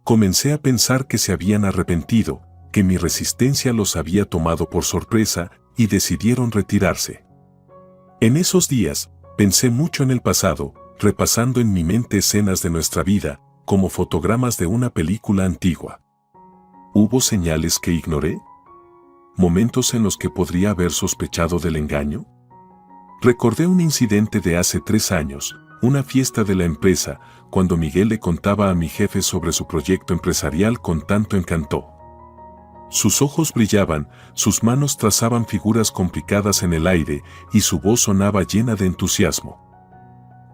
Comencé a pensar que se habían arrepentido, que mi resistencia los había tomado por sorpresa, y decidieron retirarse. En esos días, pensé mucho en el pasado, repasando en mi mente escenas de nuestra vida, como fotogramas de una película antigua. ¿Hubo señales que ignoré? ¿Momentos en los que podría haber sospechado del engaño? Recordé un incidente de hace 3 años, una fiesta de la empresa, cuando Miguel le contaba a mi jefe sobre su proyecto empresarial con tanto encanto. Sus ojos brillaban, sus manos trazaban figuras complicadas en el aire y su voz sonaba llena de entusiasmo.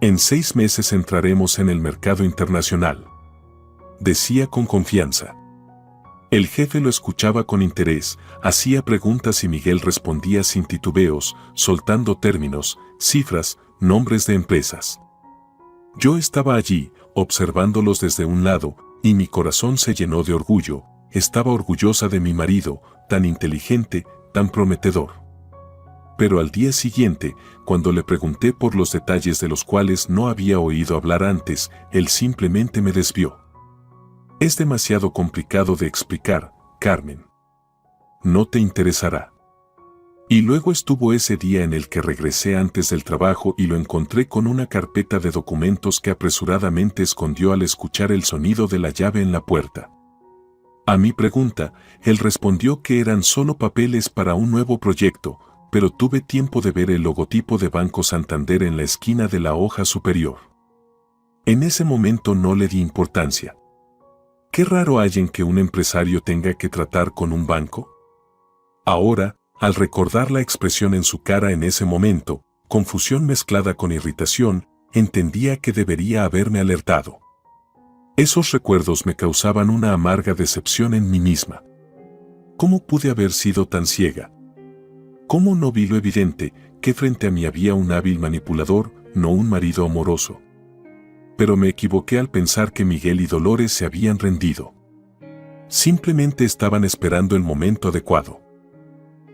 En 6 meses entraremos en el mercado internacional, decía con confianza. El jefe lo escuchaba con interés, hacía preguntas y Miguel respondía sin titubeos, soltando términos, cifras, nombres de empresas. Yo estaba allí, observándolos desde un lado, y mi corazón se llenó de orgullo. Estaba orgullosa de mi marido, tan inteligente, tan prometedor. Pero al día siguiente, cuando le pregunté por los detalles de los cuales no había oído hablar antes, él simplemente me desvió. Es demasiado complicado de explicar, Carmen. No te interesará. Y luego estuvo ese día en el que regresé antes del trabajo y lo encontré con una carpeta de documentos que apresuradamente escondió al escuchar el sonido de la llave en la puerta. A mi pregunta, él respondió que eran solo papeles para un nuevo proyecto, pero tuve tiempo de ver el logotipo de Banco Santander en la esquina de la hoja superior. En ese momento no le di importancia. ¿Qué raro hay en que un empresario tenga que tratar con un banco? Ahora, al recordar la expresión en su cara en ese momento, confusión mezclada con irritación, entendía que debería haberme alertado. Esos recuerdos me causaban una amarga decepción en mí misma. ¿Cómo pude haber sido tan ciega? ¿Cómo no vi lo evidente, que frente a mí había un hábil manipulador, no un marido amoroso? Pero me equivoqué al pensar que Miguel y Dolores se habían rendido. Simplemente estaban esperando el momento adecuado.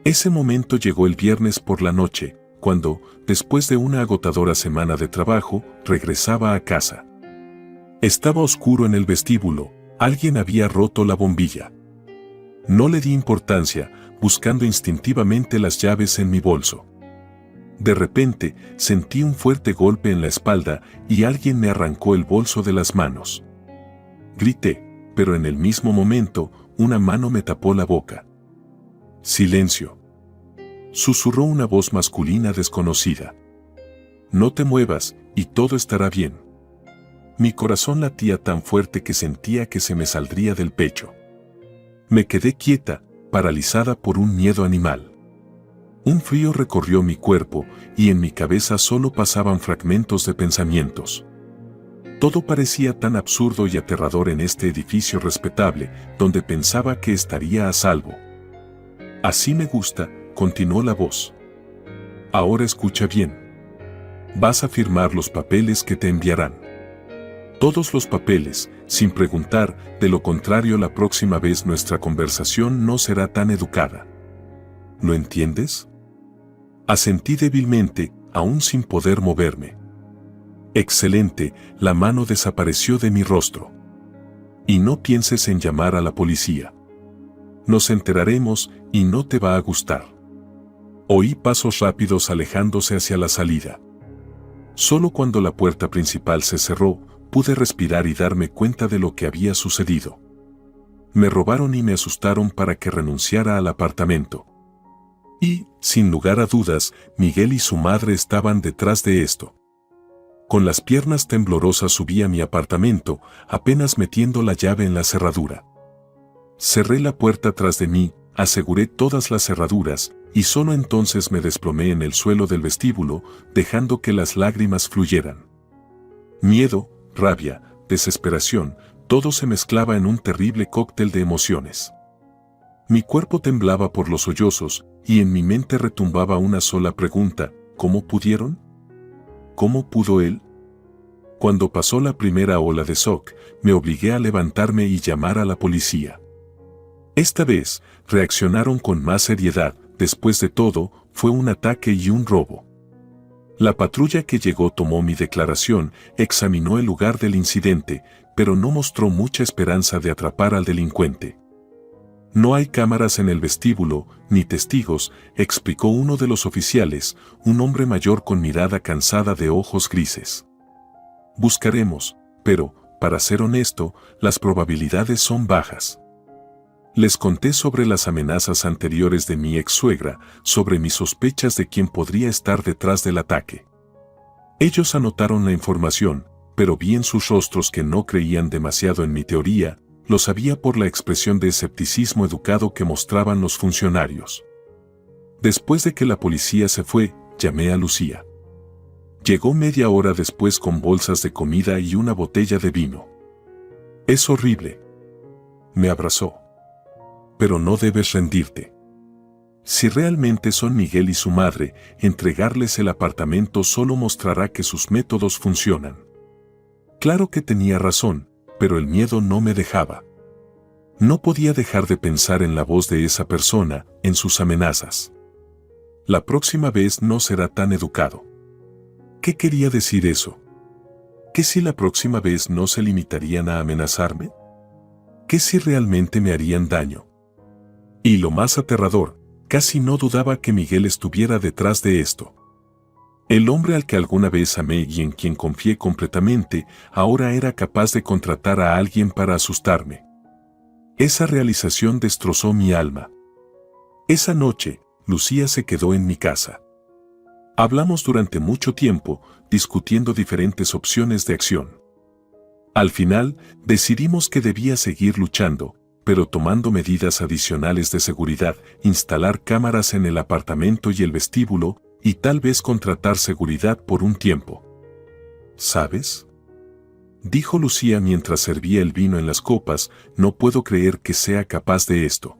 Ese momento llegó el viernes por la noche, cuando, después de una agotadora semana de trabajo, regresaba a casa. Estaba oscuro en el vestíbulo, alguien había roto la bombilla. No le di importancia, buscando instintivamente las llaves en mi bolso. De repente, sentí un fuerte golpe en la espalda y alguien me arrancó el bolso de las manos. Grité, pero en el mismo momento, una mano me tapó la boca. Silencio. Susurró una voz masculina desconocida. No te muevas, y todo estará bien. Mi corazón latía tan fuerte que sentía que se me saldría del pecho. Me quedé quieta, paralizada por un miedo animal. Un frío recorrió mi cuerpo y en mi cabeza solo pasaban fragmentos de pensamientos. Todo parecía tan absurdo y aterrador en este edificio respetable, donde pensaba que estaría a salvo. Así me gusta, continuó la voz. Ahora escucha bien. Vas a firmar los papeles que te enviarán. Todos los papeles, sin preguntar, de lo contrario la próxima vez nuestra conversación no será tan educada. ¿Lo entiendes? Asentí débilmente, aún sin poder moverme. Excelente, la mano desapareció de mi rostro. Y no pienses en llamar a la policía. Nos enteraremos y no te va a gustar. Oí pasos rápidos alejándose hacia la salida. Solo cuando la puerta principal se cerró, pude respirar y darme cuenta de lo que había sucedido. Me robaron y me asustaron para que renunciara al apartamento. Y, sin lugar a dudas, Miguel y su madre estaban detrás de esto. Con las piernas temblorosas subí a mi apartamento, apenas metiendo la llave en la cerradura. Cerré la puerta tras de mí, aseguré todas las cerraduras, y solo entonces me desplomé en el suelo del vestíbulo, dejando que las lágrimas fluyeran. Miedo, rabia, desesperación, todo se mezclaba en un terrible cóctel de emociones. Mi cuerpo temblaba por los sollozos, y en mi mente retumbaba una sola pregunta: ¿cómo pudieron? ¿Cómo pudo él? Cuando pasó la primera ola de shock, me obligué a levantarme y llamar a la policía. Esta vez, reaccionaron con más seriedad. Después de todo, fue un ataque y un robo. La patrulla que llegó tomó mi declaración, examinó el lugar del incidente, pero no mostró mucha esperanza de atrapar al delincuente. No hay cámaras en el vestíbulo, ni testigos, explicó uno de los oficiales, un hombre mayor con mirada cansada de ojos grises. Buscaremos, pero, para ser honesto, las probabilidades son bajas. Les conté sobre las amenazas anteriores de mi ex-suegra, sobre mis sospechas de quién podría estar detrás del ataque. Ellos anotaron la información, pero vi en sus rostros que no creían demasiado en mi teoría, lo sabía por la expresión de escepticismo educado que mostraban los funcionarios. Después de que la policía se fue, llamé a Lucía. Llegó media hora después con bolsas de comida y una botella de vino. Es horrible. Me abrazó. Pero no debes rendirte. Si realmente son Miguel y su madre, entregarles el apartamento solo mostrará que sus métodos funcionan. Claro que tenía razón, pero el miedo no me dejaba. No podía dejar de pensar en la voz de esa persona, en sus amenazas. La próxima vez no será tan educado. ¿Qué quería decir eso? ¿Qué si la próxima vez no se limitarían a amenazarme? ¿Qué si realmente me harían daño? Y lo más aterrador, casi no dudaba que Miguel estuviera detrás de esto. El hombre al que alguna vez amé y en quien confié completamente, ahora era capaz de contratar a alguien para asustarme. Esa realización destrozó mi alma. Esa noche, Lucía se quedó en mi casa. Hablamos durante mucho tiempo, discutiendo diferentes opciones de acción. Al final, decidimos que debía seguir luchando, pero tomando medidas adicionales de seguridad, instalar cámaras en el apartamento y el vestíbulo, y tal vez contratar seguridad por un tiempo. ¿Sabes?, dijo Lucía mientras servía el vino en las copas, no puedo creer que sea capaz de esto.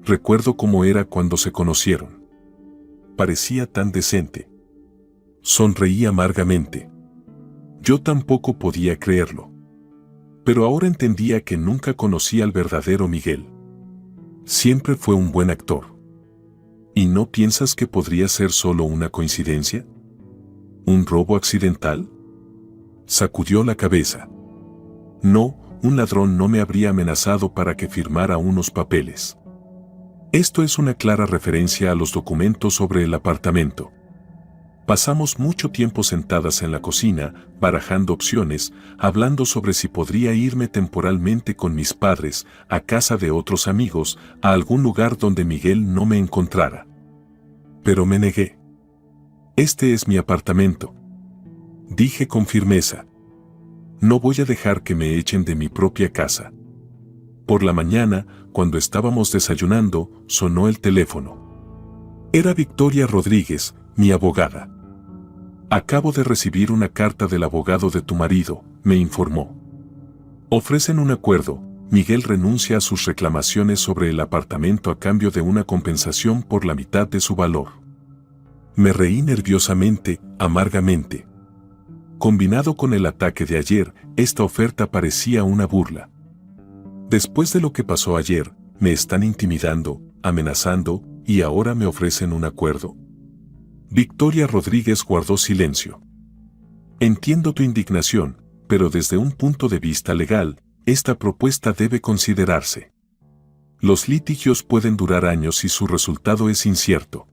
Recuerdo cómo era cuando se conocieron. Parecía tan decente. Sonreí amargamente. Yo tampoco podía creerlo. Pero ahora entendía que nunca conocí al verdadero Miguel. Siempre fue un buen actor. ¿Y no piensas que podría ser solo una coincidencia? ¿Un robo accidental? Sacudió la cabeza. No, un ladrón no me habría amenazado para que firmara unos papeles. Esto es una clara referencia a los documentos sobre el apartamento. Pasamos mucho tiempo sentadas en la cocina, barajando opciones, hablando sobre si podría irme temporalmente con mis padres, a casa de otros amigos, a algún lugar donde Miguel no me encontrara. Pero me negué. Este es mi apartamento, dije con firmeza. No voy a dejar que me echen de mi propia casa. Por la mañana, cuando estábamos desayunando, sonó el teléfono. Era Victoria Rodríguez, mi abogada. Acabo de recibir una carta del abogado de tu marido, me informó. Ofrecen un acuerdo. Miguel renuncia a sus reclamaciones sobre el apartamento a cambio de una compensación por la mitad de su valor. Me reí nerviosamente, amargamente. Combinado con el ataque de ayer, esta oferta parecía una burla. Después de lo que pasó ayer, me están intimidando, amenazando, y ahora me ofrecen un acuerdo. Victoria Rodríguez guardó silencio. Entiendo tu indignación, pero desde un punto de vista legal, esta propuesta debe considerarse. Los litigios pueden durar años y su resultado es incierto.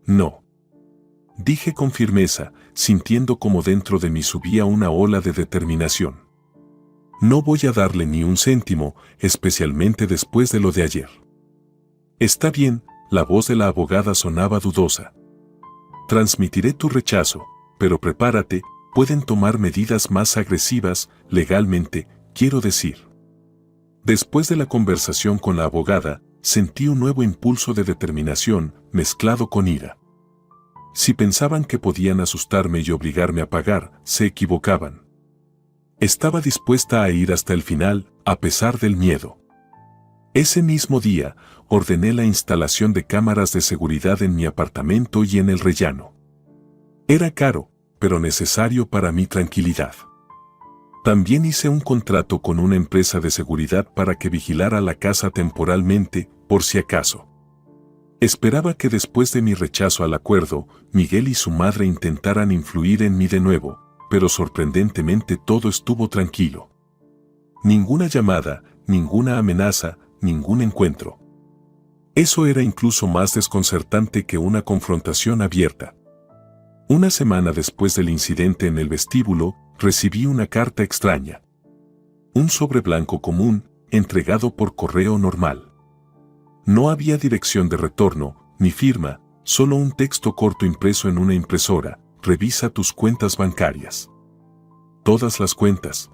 No. Dije con firmeza, sintiendo como dentro de mí subía una ola de determinación. No voy a darle ni un céntimo, especialmente después de lo de ayer. Está bien, la voz de la abogada sonaba dudosa. Transmitiré tu rechazo, pero prepárate, pueden tomar medidas más agresivas, legalmente, quiero decir. Después de la conversación con la abogada, sentí un nuevo impulso de determinación, mezclado con ira. Si pensaban que podían asustarme y obligarme a pagar, se equivocaban. Estaba dispuesta a ir hasta el final, a pesar del miedo. Ese mismo día, ordené la instalación de cámaras de seguridad en mi apartamento y en el rellano. Era caro, pero necesario para mi tranquilidad. También hice un contrato con una empresa de seguridad para que vigilara la casa temporalmente, por si acaso. Esperaba que después de mi rechazo al acuerdo, Miguel y su madre intentaran influir en mí de nuevo, pero sorprendentemente todo estuvo tranquilo. Ninguna llamada, ninguna amenaza, ningún encuentro. Eso era incluso más desconcertante que una confrontación abierta. Una semana después del incidente en el vestíbulo, recibí una carta extraña. Un sobre blanco común, entregado por correo normal. No había dirección de retorno, ni firma, solo un texto corto impreso en una impresora: revisa tus cuentas bancarias. Todas las cuentas.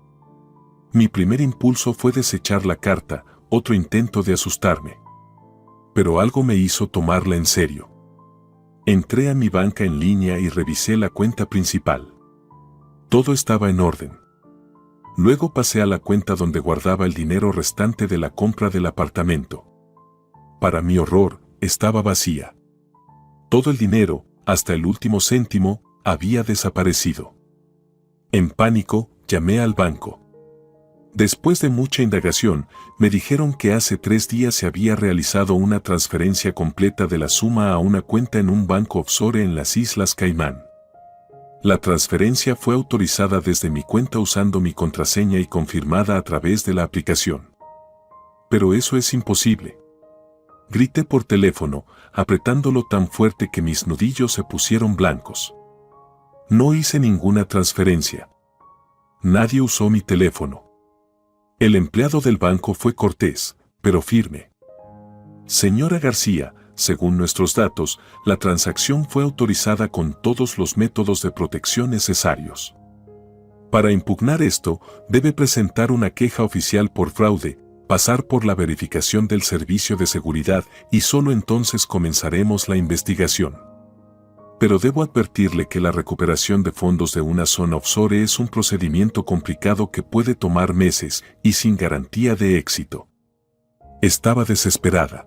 Mi primer impulso fue desechar la carta, otro intento de asustarme. Pero algo me hizo tomarla en serio. Entré a mi banca en línea y revisé la cuenta principal. Todo estaba en orden. Luego pasé a la cuenta donde guardaba el dinero restante de la compra del apartamento. Para mi horror, estaba vacía. Todo el dinero, hasta el último céntimo, había desaparecido. En pánico, llamé al banco. Después de mucha indagación, me dijeron que hace 3 días se había realizado una transferencia completa de la suma a una cuenta en un banco offshore en las Islas Caimán. La transferencia fue autorizada desde mi cuenta usando mi contraseña y confirmada a través de la aplicación. Pero eso es imposible. Grité por teléfono, apretándolo tan fuerte que mis nudillos se pusieron blancos. No hice ninguna transferencia. Nadie usó mi teléfono. El empleado del banco fue cortés, pero firme. Señora García, según nuestros datos, la transacción fue autorizada con todos los métodos de protección necesarios. Para impugnar esto, debe presentar una queja oficial por fraude, pasar por la verificación del servicio de seguridad y solo entonces comenzaremos la investigación. Pero debo advertirle que la recuperación de fondos de una zona offshore es un procedimiento complicado que puede tomar meses y sin garantía de éxito. Estaba desesperada.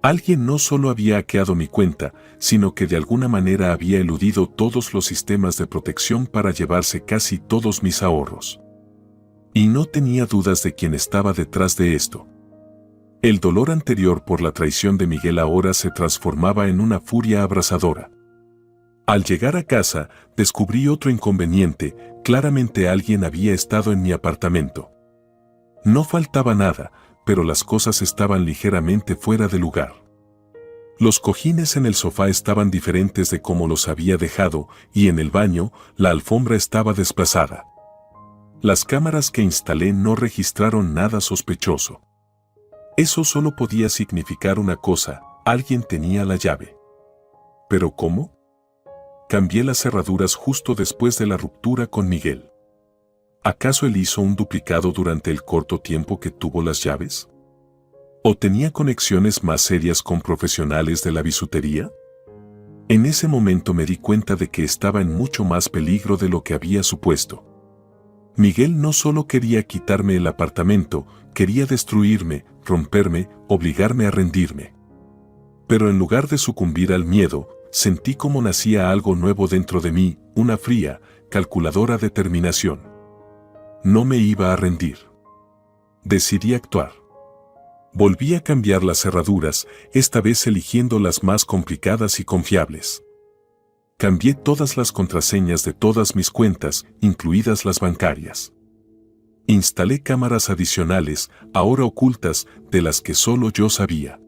Alguien no solo había hackeado mi cuenta, sino que de alguna manera había eludido todos los sistemas de protección para llevarse casi todos mis ahorros. Y no tenía dudas de quién estaba detrás de esto. El dolor anterior por la traición de Miguel ahora se transformaba en una furia abrasadora. Al llegar a casa, descubrí otro inconveniente: claramente alguien había estado en mi apartamento. No faltaba nada, pero las cosas estaban ligeramente fuera de lugar. Los cojines en el sofá estaban diferentes de como los había dejado, y en el baño, la alfombra estaba desplazada. Las cámaras que instalé no registraron nada sospechoso. Eso solo podía significar una cosa: alguien tenía la llave. ¿Pero cómo? Cambié las cerraduras justo después de la ruptura con Miguel. ¿Acaso él hizo un duplicado durante el corto tiempo que tuvo las llaves? ¿O tenía conexiones más serias con profesionales de la bisutería? En ese momento me di cuenta de que estaba en mucho más peligro de lo que había supuesto. Miguel no solo quería quitarme el apartamento, quería destruirme, romperme, obligarme a rendirme. Pero en lugar de sucumbir al miedo, sentí como nacía algo nuevo dentro de mí, una fría, calculadora determinación. No me iba a rendir. Decidí actuar. Volví a cambiar las cerraduras, esta vez eligiendo las más complicadas y confiables. Cambié todas las contraseñas de todas mis cuentas, incluidas las bancarias. Instalé cámaras adicionales, ahora ocultas, de las que solo yo sabía.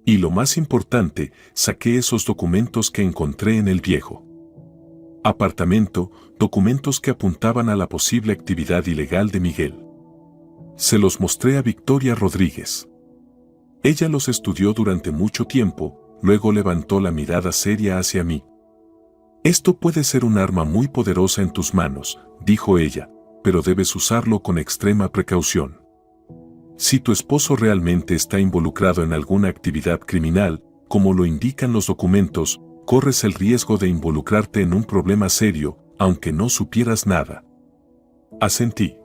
Y lo más importante, saqué esos documentos que encontré en el viejo apartamento, documentos que apuntaban a la posible actividad ilegal de Miguel. Se los mostré a Victoria Rodríguez. Ella los estudió durante mucho tiempo, luego levantó la mirada seria hacia mí. «Esto puede ser un arma muy poderosa en tus manos», dijo ella, «pero debes usarlo con extrema precaución. Si tu esposo realmente está involucrado en alguna actividad criminal, como lo indican los documentos, corres el riesgo de involucrarte en un problema serio, aunque no supieras nada». Asentí.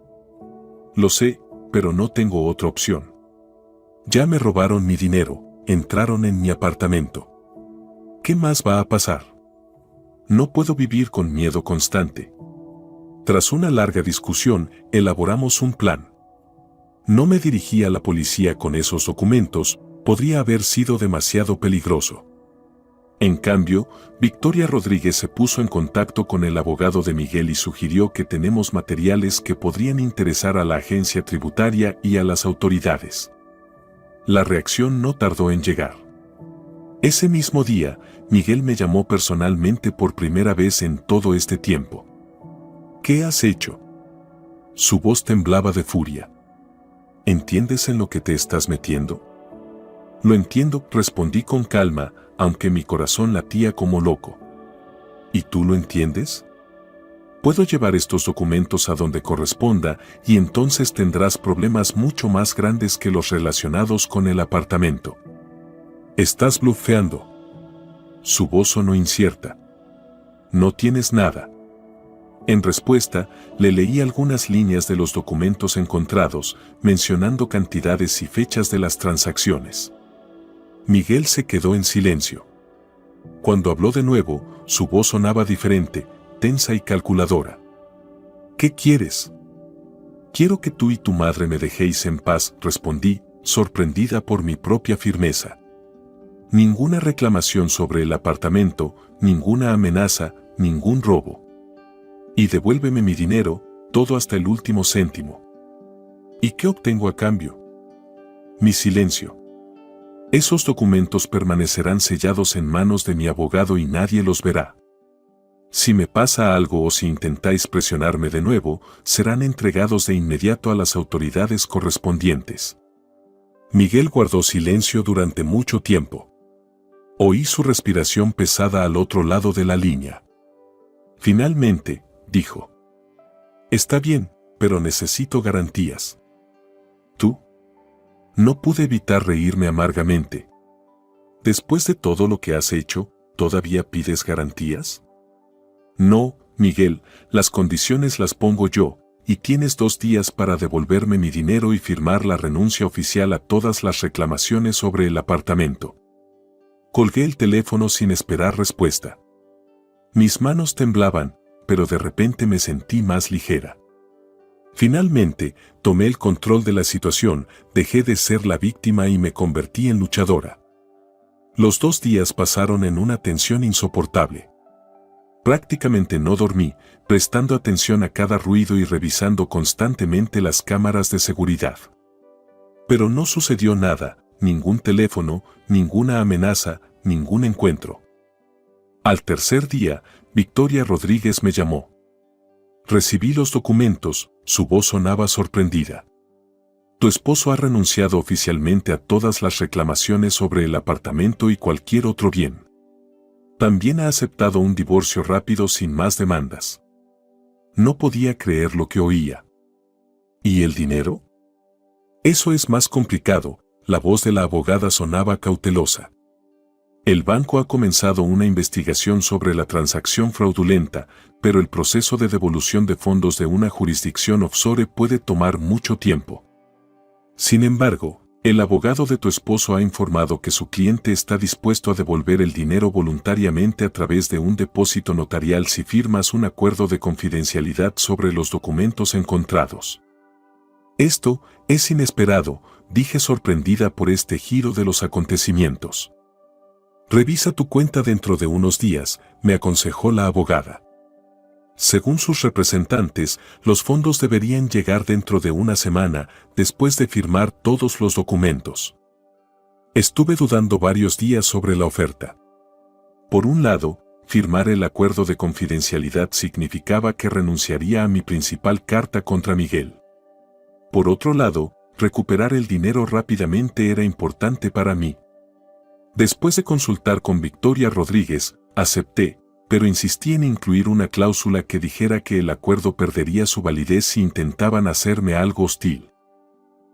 «Lo sé, pero no tengo otra opción. Ya me robaron mi dinero, entraron en mi apartamento. ¿Qué más va a pasar? No puedo vivir con miedo constante». Tras una larga discusión, elaboramos un plan. No me dirigí a la policía con esos documentos, podría haber sido demasiado peligroso. En cambio, Victoria Rodríguez se puso en contacto con el abogado de Miguel y sugirió que tenemos materiales que podrían interesar a la agencia tributaria y a las autoridades. La reacción no tardó en llegar. Ese mismo día, Miguel me llamó personalmente por primera vez en todo este tiempo. «¿Qué has hecho?». Su voz temblaba de furia. «¿Entiendes en lo que te estás metiendo?». «Lo entiendo», respondí con calma, aunque mi corazón latía como loco. «¿Y tú lo entiendes? Puedo llevar estos documentos a donde corresponda y entonces tendrás problemas mucho más grandes que los relacionados con el apartamento». «Estás blufeando». Su voz sonó incierta. «No tienes nada». En respuesta, le leí algunas líneas de los documentos encontrados, mencionando cantidades y fechas de las transacciones. Miguel se quedó en silencio. Cuando habló de nuevo, su voz sonaba diferente, tensa y calculadora. «¿Qué quieres?». «Quiero que tú y tu madre me dejéis en paz», respondí, sorprendida por mi propia firmeza. «Ninguna reclamación sobre el apartamento, ninguna amenaza, ningún robo. Y devuélveme mi dinero, todo hasta el último céntimo». «¿Y qué obtengo a cambio?». «Mi silencio. Esos documentos permanecerán sellados en manos de mi abogado y nadie los verá. Si me pasa algo o si intentáis presionarme de nuevo, serán entregados de inmediato a las autoridades correspondientes». Miguel guardó silencio durante mucho tiempo. Oí su respiración pesada al otro lado de la línea. Finalmente, dijo: «Está bien, pero necesito garantías». «¿Tú?». No pude evitar reírme amargamente. «¿Después de todo lo que has hecho, todavía pides garantías?». «No, Miguel, las condiciones las pongo yo, y tienes 2 días para devolverme mi dinero y firmar la renuncia oficial a todas las reclamaciones sobre el apartamento». Colgué el teléfono sin esperar respuesta. Mis manos temblaban, pero de repente me sentí más ligera. Finalmente, tomé el control de la situación, dejé de ser la víctima y me convertí en luchadora. Los 2 días pasaron en una tensión insoportable. Prácticamente no dormí, prestando atención a cada ruido y revisando constantemente las cámaras de seguridad. Pero no sucedió nada, ningún teléfono, ninguna amenaza, ningún encuentro. Al tercer día, Victoria Rodríguez me llamó. Recibí los documentos, su voz sonaba sorprendida. «Tu esposo ha renunciado oficialmente a todas las reclamaciones sobre el apartamento y cualquier otro bien. También ha aceptado un divorcio rápido sin más demandas. No podía creer lo que oía. ¿Y el dinero? Eso es más complicado, la voz de la abogada sonaba cautelosa. El banco ha comenzado una investigación sobre la transacción fraudulenta, pero el proceso de devolución de fondos de una jurisdicción offshore puede tomar mucho tiempo. Sin embargo, el abogado de tu esposo ha informado que su cliente está dispuesto a devolver el dinero voluntariamente a través de un depósito notarial si firmas un acuerdo de confidencialidad sobre los documentos encontrados. Esto es inesperado, dije sorprendida por este giro de los acontecimientos. Revisa tu cuenta dentro de unos días, me aconsejó la abogada. Según sus representantes, los fondos deberían llegar dentro de una semana, después de firmar todos los documentos. Estuve dudando varios días sobre la oferta. Por un lado, firmar el acuerdo de confidencialidad significaba que renunciaría a mi principal carta contra Miguel. Por otro lado, recuperar el dinero rápidamente era importante para mí. Después de consultar con Victoria Rodríguez, acepté, pero insistí en incluir una cláusula que dijera que el acuerdo perdería su validez si intentaban hacerme algo hostil.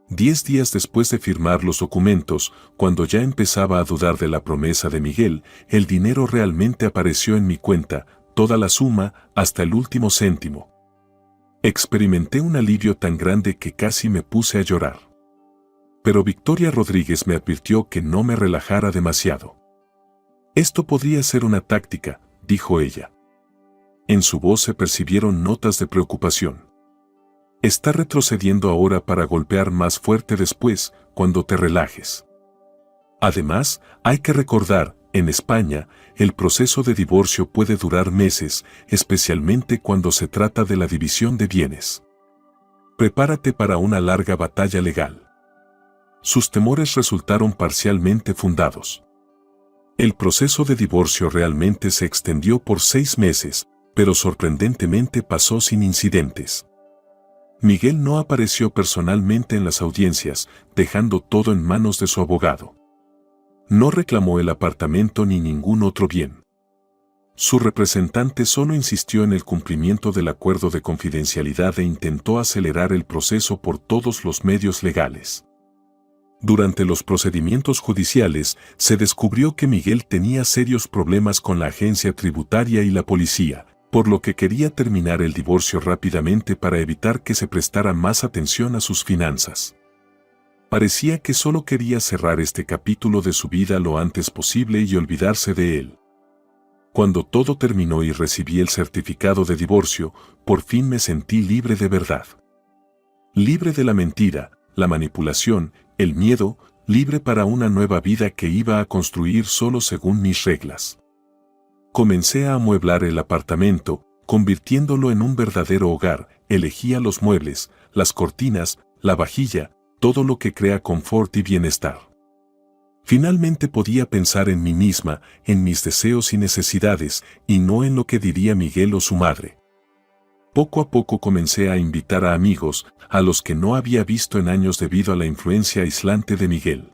10 días después de firmar los documentos, cuando ya empezaba a dudar de la promesa de Miguel, el dinero realmente apareció en mi cuenta, toda la suma, hasta el último céntimo. Experimenté un alivio tan grande que casi me puse a llorar. Pero Victoria Rodríguez me advirtió que no me relajara demasiado. Esto podría ser una táctica, dijo ella. En su voz se percibieron notas de preocupación. Está retrocediendo ahora para golpear más fuerte después, cuando te relajes. Además, hay que recordar, en España, el proceso de divorcio puede durar meses, especialmente cuando se trata de la división de bienes. Prepárate para una larga batalla legal. Sus temores resultaron parcialmente fundados. El proceso de divorcio realmente se extendió por 6 meses, pero sorprendentemente pasó sin incidentes. Miguel no apareció personalmente en las audiencias, dejando todo en manos de su abogado. No reclamó el apartamento ni ningún otro bien. Su representante solo insistió en el cumplimiento del acuerdo de confidencialidad e intentó acelerar el proceso por todos los medios legales. Durante los procedimientos judiciales, se descubrió que Miguel tenía serios problemas con la agencia tributaria y la policía, por lo que quería terminar el divorcio rápidamente para evitar que se prestara más atención a sus finanzas. Parecía que solo quería cerrar este capítulo de su vida lo antes posible y olvidarse de él. Cuando todo terminó y recibí el certificado de divorcio, por fin me sentí libre de verdad. Libre de la mentira, la manipulación, el miedo, libre para una nueva vida que iba a construir solo según mis reglas. Comencé a amueblar el apartamento, convirtiéndolo en un verdadero hogar, elegía los muebles, las cortinas, la vajilla, todo lo que crea confort y bienestar. Finalmente podía pensar en mí misma, en mis deseos y necesidades, y no en lo que diría Miguel o su madre. Poco a poco comencé a invitar a amigos, a los que no había visto en años debido a la influencia aislante de Miguel.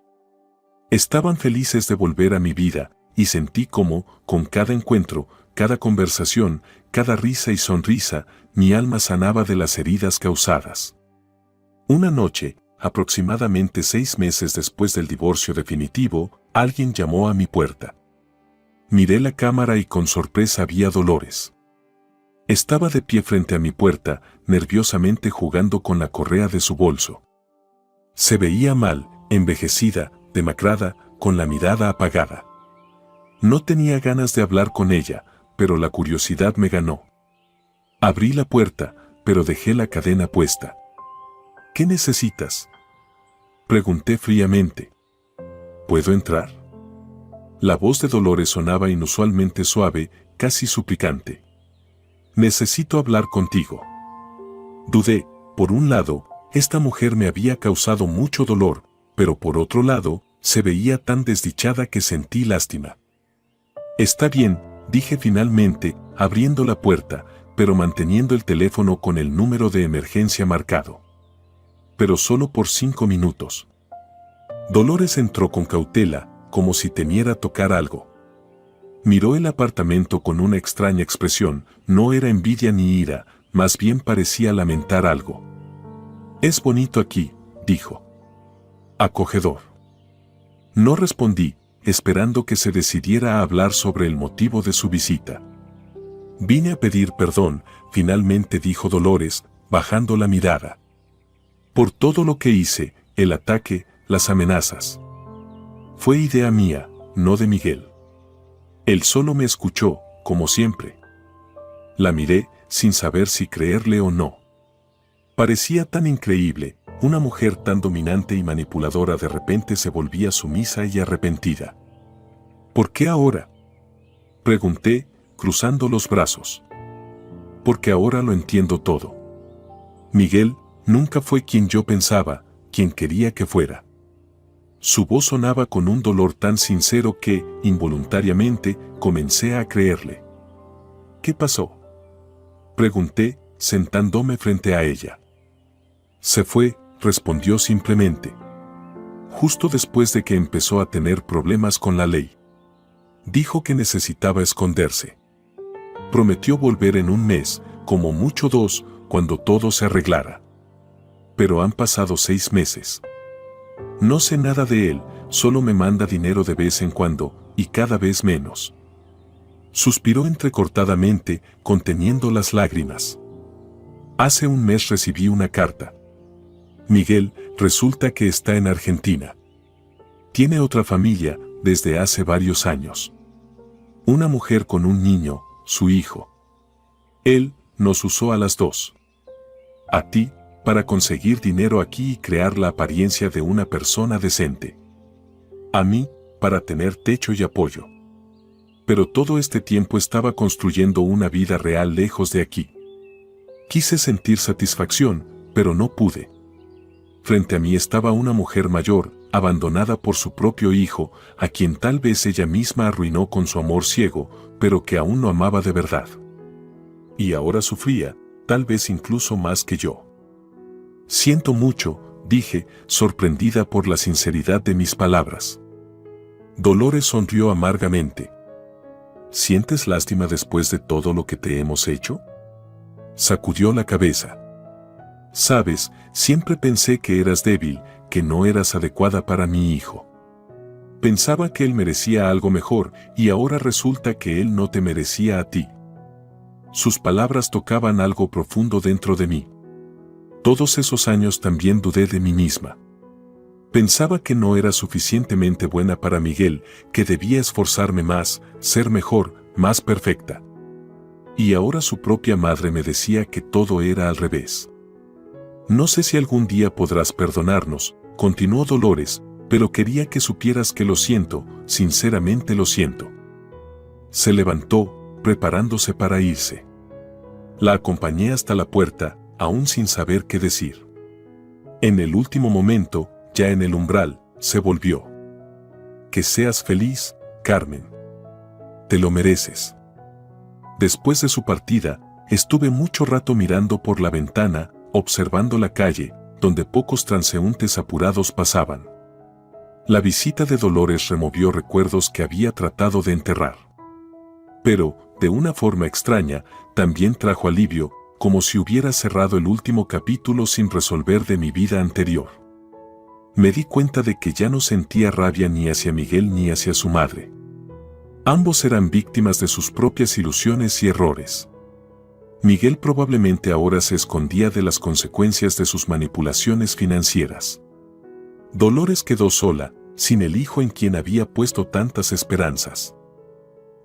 Estaban felices de volver a mi vida, y sentí como, con cada encuentro, cada conversación, cada risa y sonrisa, mi alma sanaba de las heridas causadas. Una noche, aproximadamente 6 meses después del divorcio definitivo, alguien llamó a mi puerta. Miré la cámara y con sorpresa vi a Dolores. Estaba de pie frente a mi puerta, nerviosamente jugando con la correa de su bolso. Se veía mal, envejecida, demacrada, con la mirada apagada. No tenía ganas de hablar con ella, pero la curiosidad me ganó. Abrí la puerta, pero dejé la cadena puesta. ¿Qué necesitas?, pregunté fríamente. ¿Puedo entrar? La voz de Dolores sonaba inusualmente suave, casi suplicante. Necesito hablar contigo. Dudé. Por un lado, esta mujer me había causado mucho dolor, pero por otro lado, se veía tan desdichada que sentí lástima. Está bien, dije finalmente, abriendo la puerta, pero manteniendo el teléfono con el número de emergencia marcado. Pero solo por 5 minutos. Dolores entró con cautela, como si temiera tocar algo. Miró el apartamento con una extraña expresión, no era envidia ni ira, más bien parecía lamentar algo. «Es bonito aquí», dijo. «Acogedor». No respondí, esperando que se decidiera a hablar sobre el motivo de su visita. «Vine a pedir perdón», finalmente dijo Dolores, bajando la mirada. «Por todo lo que hice, el ataque, las amenazas. Fue idea mía, no de Miguel. Él solo me escuchó, como siempre». La miré, sin saber si creerle o no. Parecía tan increíble, una mujer tan dominante y manipuladora de repente se volvía sumisa y arrepentida. «¿Por qué ahora?», pregunté, cruzando los brazos. «Porque ahora lo entiendo todo. Miguel nunca fue quien yo pensaba, quien quería que fuera». Su voz sonaba con un dolor tan sincero que, involuntariamente, comencé a creerle. «¿Qué pasó?», pregunté, sentándome frente a ella. «Se fue», respondió simplemente. «Justo después de que empezó a tener problemas con la ley. Dijo que necesitaba esconderse. Prometió volver en un mes, como mucho 2, cuando todo se arreglara. Pero han pasado 6 meses. No sé nada de él, solo me manda dinero de vez en cuando, y cada vez menos». Suspiró entrecortadamente, conteniendo las lágrimas. «Hace un mes recibí una carta. Miguel, resulta que está en Argentina. Tiene otra familia, desde hace varios años. Una mujer con un niño, su hijo. Él nos usó a las 2. A ti, para conseguir dinero aquí y crear la apariencia de una persona decente. A mí, para tener techo y apoyo. Pero todo este tiempo estaba construyendo una vida real lejos de aquí. Quise sentir satisfacción, pero no pude. Frente a mí estaba una mujer mayor, abandonada por su propio hijo, a quien tal vez ella misma arruinó con su amor ciego, pero que aún no amaba de verdad. Y ahora sufría, tal vez incluso más que yo. «Siento mucho», dije, sorprendida por la sinceridad de mis palabras. Dolores sonrió amargamente. «¿Sientes lástima después de todo lo que te hemos hecho?». Sacudió la cabeza. «Sabes, siempre pensé que eras débil, que no eras adecuada para mi hijo. Pensaba que él merecía algo mejor y ahora resulta que él no te merecía a ti». Sus palabras tocaban algo profundo dentro de mí. Todos esos años también dudé de mí misma. Pensaba que no era suficientemente buena para Miguel, que debía esforzarme más, ser mejor, más perfecta. Y ahora su propia madre me decía que todo era al revés. «No sé si algún día podrás perdonarnos», continuó Dolores, «pero quería que supieras que lo siento, sinceramente lo siento». Se levantó, preparándose para irse. La acompañé hasta la puerta, aún sin saber qué decir. En el último momento, ya en el umbral, se volvió. «Que seas feliz, Carmen. Te lo mereces». Después de su partida, estuve mucho rato mirando por la ventana, observando la calle, donde pocos transeúntes apurados pasaban. La visita de Dolores removió recuerdos que había tratado de enterrar. Pero, de una forma extraña, también trajo alivio, como si hubiera cerrado el último capítulo sin resolver de mi vida anterior. Me di cuenta de que ya no sentía rabia ni hacia Miguel ni hacia su madre. Ambos eran víctimas de sus propias ilusiones y errores. Miguel probablemente ahora se escondía de las consecuencias de sus manipulaciones financieras. Dolores quedó sola, sin el hijo en quien había puesto tantas esperanzas.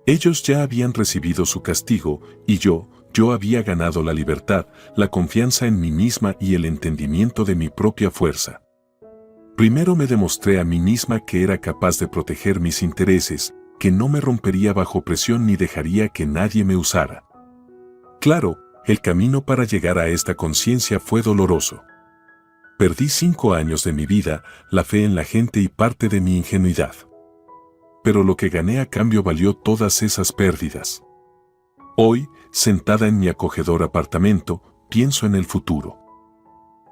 Ellos ya habían recibido su castigo, y yo había ganado la libertad, la confianza en mí misma y el entendimiento de mi propia fuerza. Primero me demostré a mí misma que era capaz de proteger mis intereses, que no me rompería bajo presión ni dejaría que nadie me usara. Claro, el camino para llegar a esta conciencia fue doloroso. Perdí 5 años de mi vida, la fe en la gente y parte de mi ingenuidad. Pero lo que gané a cambio valió todas esas pérdidas. Hoy, sentada en mi acogedor apartamento, pienso en el futuro.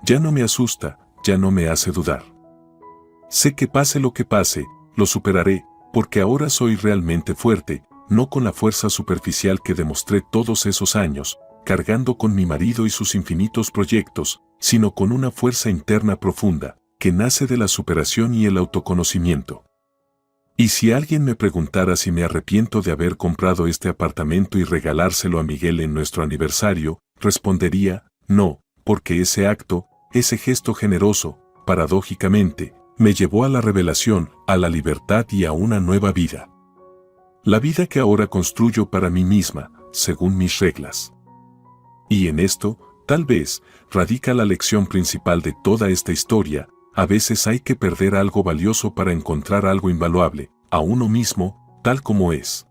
Ya no me asusta, ya no me hace dudar. Sé que pase lo que pase, lo superaré, porque ahora soy realmente fuerte, no con la fuerza superficial que demostré todos esos años, cargando con mi marido y sus infinitos proyectos, sino con una fuerza interna profunda, que nace de la superación y el autoconocimiento. Y si alguien me preguntara si me arrepiento de haber comprado este apartamento y regalárselo a Miguel en nuestro aniversario, respondería, no, porque ese acto, ese gesto generoso, paradójicamente, me llevó a la revelación, a la libertad y a una nueva vida. La vida que ahora construyo para mí misma, según mis reglas. Y en esto, tal vez, radica la lección principal de toda esta historia. A veces hay que perder algo valioso para encontrar algo invaluable, a uno mismo, tal como es.